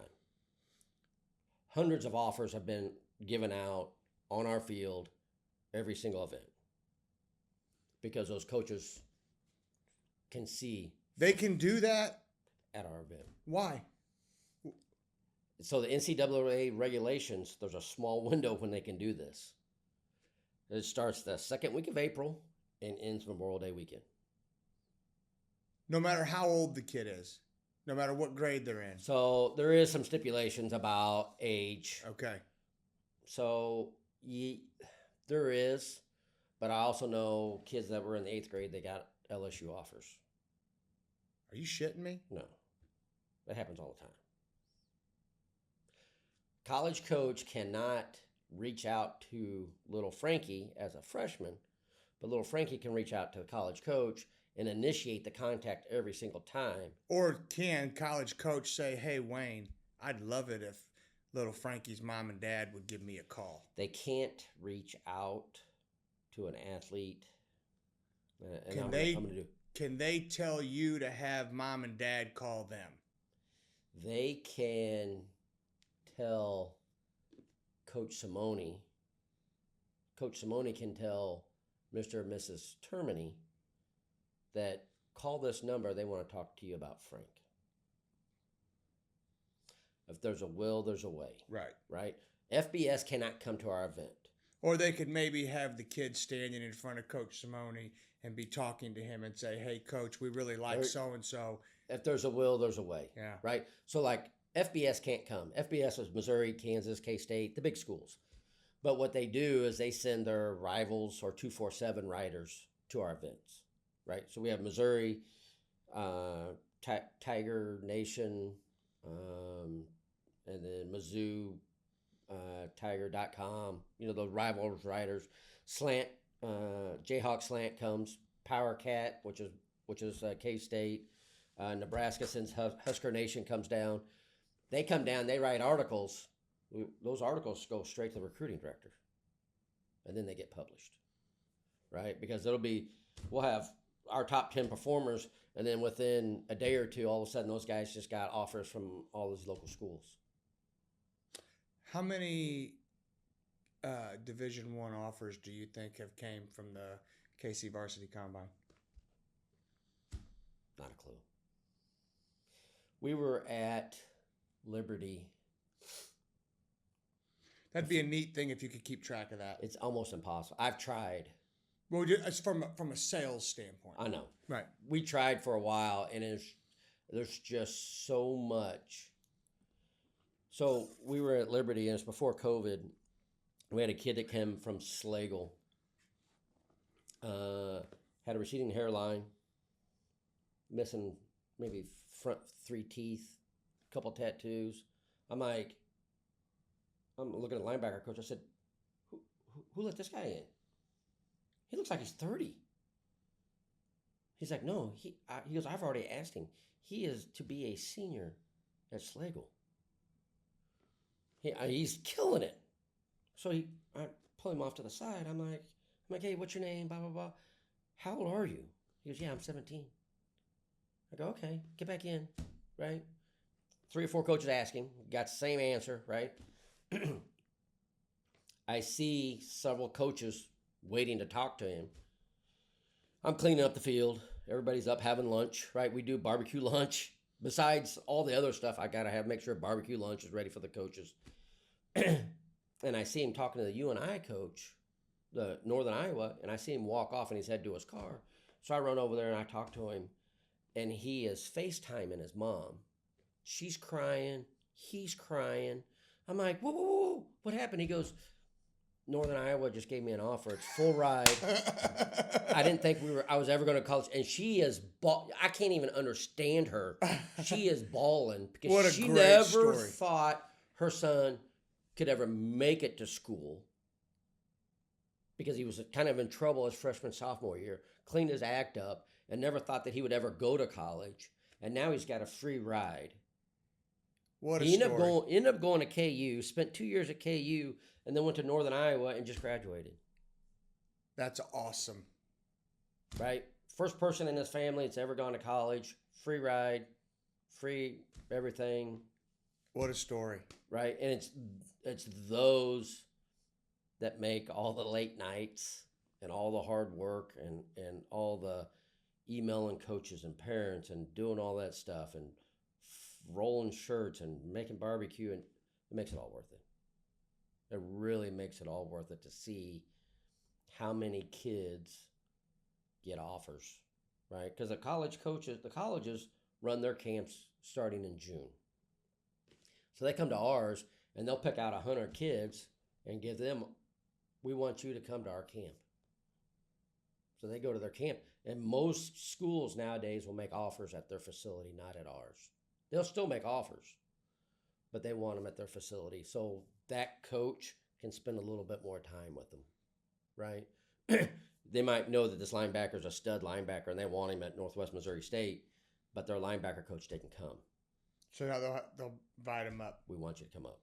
Hundreds of offers have been given out on our field every single event because those coaches can see They can do that? at our event. Why? So the NCAA regulations, there's a small window when they can do this. It starts the second week of April and ends Memorial Day weekend. No matter how old the kid is, no matter what grade they're in. So there is some stipulations about age. Okay. So there is, but I also know kids that were in the 8th grade, they got LSU offers. Are you shitting me? No, that happens all the time. College coach cannot reach out to little Frankie as a freshman, but little Frankie can reach out to the college coach and initiate the contact every single time. Or can college coach say, hey, Wayne, I'd love it if little Frankie's mom and dad would give me a call? They can't reach out to an athlete. Can they tell you to have mom and dad call them? They can tell Coach Simone. Coach Simone can tell Mr. and Mrs. Termini that call this number. They want to talk to you about Frank. If there's a will, there's a way. Right. Right? FBS cannot come to our event. Or they could maybe have the kid standing in front of Coach Simone and be talking to him and say, hey, Coach, we really like so-and-so. If there's a will, there's a way. Yeah. Right? So, like, FBS can't come. FBS is Missouri, Kansas, K-State, the big schools. But what they do is they send their rivals or 247 riders to our events. Right? So we have Missouri, Tiger Nation, and then Mizzou, Tiger.com, the rivals riders. Slant, Jayhawk Slant comes. Power Cat, which is K-State. Nebraska sends Husker Nation comes down. They come down, they write articles. Those articles go straight to the recruiting director. And then they get published. Right? Because we'll have our top 10 performers, and then within a day or two, all of a sudden, those guys just got offers from all these local schools. How many Division I offers do you think have came from the KC Varsity Combine? Not a clue. We were at Liberty. That'd be a neat thing if you could keep track of that. It's almost impossible. I've tried. Well, it's from a sales standpoint. I know. Right. We tried for a while, and there's just so much. So we were at Liberty, and it's before COVID. We had a kid that came from Slagle. Had a receding hairline, missing maybe front 3 teeth, a couple tattoos. I'm looking at the linebacker coach. I said, who let this guy in? He looks like he's 30. He's like, no. He goes, I've already asked him. He is to be a senior at Slagle. He's killing it. So I pull him off to the side. I'm like, hey, what's your name? Blah, blah, blah. How old are you? He goes, yeah, I'm 17. I go, okay, get back in, right? 3 or 4 coaches asking, got the same answer, right? I see several coaches waiting to talk to him. I'm cleaning up the field. Everybody's up having lunch, right? We do barbecue lunch. Besides all the other stuff, I got to make sure barbecue lunch is ready for the coaches. And I see him talking to the UNI coach, the Northern Iowa, and I see him walk off and he's headed to his car. So I run over there and I talk to him, and he is FaceTiming his mom. She's crying. He's crying. I'm like, whoa, whoa, whoa, what happened? He goes, Northern Iowa just gave me an offer. It's full ride. I didn't think I was ever going to college. And she is, I can't even understand her. She is bawling because she never thought her son could ever make it to school because he was kind of in trouble his freshman, sophomore year, cleaned his act up, and never thought that he would ever go to college. And now he's got a free ride. What a he story. Ended up going to KU, spent 2 years at KU, and then went to Northern Iowa and just graduated. That's awesome. Right? First person in his family that's ever gone to college, free ride, free everything. What a story. Right? And it's those that make all the late nights and all the hard work and all the emailing coaches and parents and doing all that stuff and rolling shirts and making barbecue, and it makes it all worth it. It really makes it all worth it to see how many kids get offers, right? Because the colleges run their camps starting in June. So they come to ours and they'll pick out 100 kids and give them, we want you to come to our camp. So they go to their camp. And most schools nowadays will make offers at their facility, not at ours. They'll still make offers, but they want them at their facility. So that coach can spend a little bit more time with them, right? They might know that this linebacker is a stud linebacker and they want him at Northwest Missouri State, but their linebacker coach didn't come. So now they'll invite him up. We want you to come up,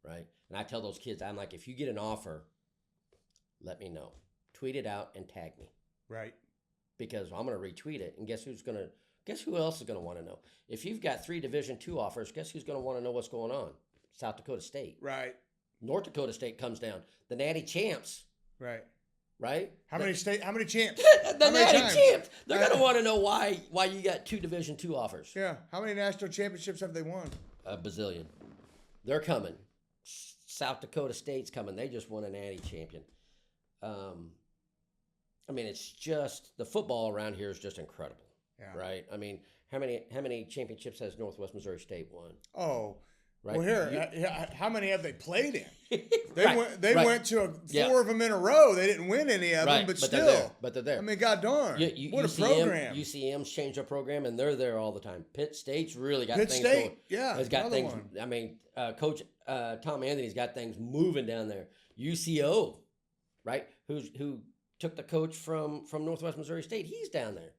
right? And I tell those kids, I'm like, if you get an offer, let me know. Tweet it out and tag me. Right. Because I'm going to retweet it, and guess who else is going to want to know? If you've got 3 Division II offers, guess who's going to want to know what's going on? South Dakota State. Right. North Dakota State comes down. The Natty Champs. Right. Right? How many champs? The Natty Champs. They're going to want to know why you got 2 Division II offers. Yeah. How many national championships have they won? A bazillion. They're coming. South Dakota State's coming. They just won a Natty champion. I mean, it's just the football around here is just incredible, right? I mean, how many championships has Northwest Missouri State won? Oh, right. Well, here, how many have they played in? They went to 4 of them in a row. They didn't win any of them, but still. They're there. I mean, God darn, what a program! UCM's changed their program, and they're there all the time. Pitt State's really got Pitt things State, going. yeah, has got things. one. I mean, Coach Tom Anthony's got things moving down there. UCO, right? Who took the coach from Northwest Missouri State. He's down there.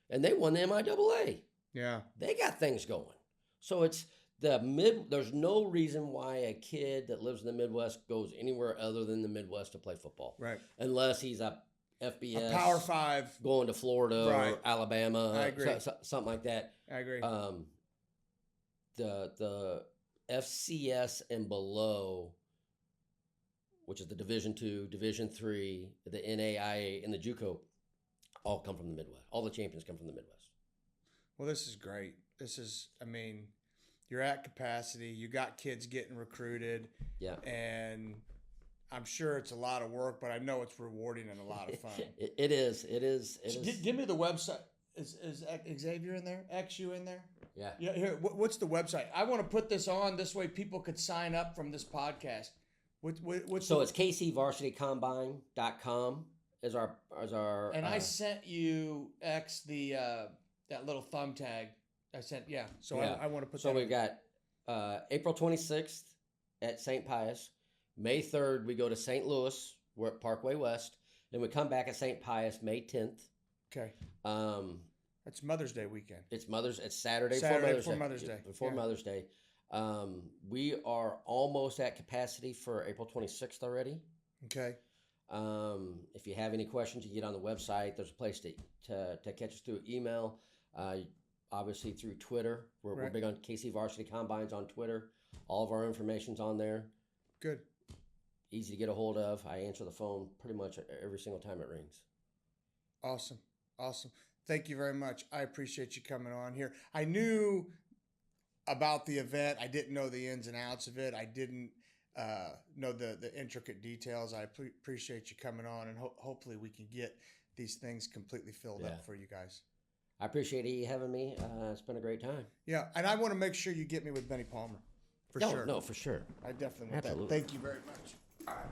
And they won the MIAA. Yeah. They got things going. So it's there's no reason why a kid that lives in the Midwest goes anywhere other than the Midwest to play football. Right. Unless he's a FBS. A Power 5. Going to Florida or Alabama. I agree. Something like that. I agree. The FCS and below, which is the Division II, Division III, the NAIA, and the JUCO, all come from the Midwest. All the champions come from the Midwest. Well, this is great. You're at capacity. You got kids getting recruited. Yeah. And I'm sure it's a lot of work, but I know it's rewarding and a lot of fun. It is. Give me the website. Is Xavier in there? XU in there? Yeah. Yeah. Here, what's the website? I want to put this on. This way people could sign up from this podcast. It's kcvarsitycombine.com is our and I sent you that little thumbtag. I want to put that. So we've got April 26th at St. Pius. May 3rd we go to St. Louis. We're at Parkway West. Then we come back at St. Pius May 10th. Okay. That's Mother's Day weekend. It's Saturday before Mother's Day. Before Mother's Day. We are almost at capacity for April 26th already. Okay. If you have any questions, you get on the website. There's a place to catch us through email. Obviously through Twitter. We're big on KC Varsity Combines on Twitter. All of our information's on there. Good. Easy to get a hold of. I answer the phone pretty much every single time it rings. Awesome. Thank you very much. I appreciate you coming on here. I knew about the event. I didn't know the ins and outs of it. I didn't know the intricate details. I appreciate you coming on, and hopefully we can get these things completely filled up for you guys. I appreciate you having me. It's been a great time. Yeah, and I want to make sure you get me with Benny Palmer. For sure. No, for sure. I definitely want that. Thank you very much. All right.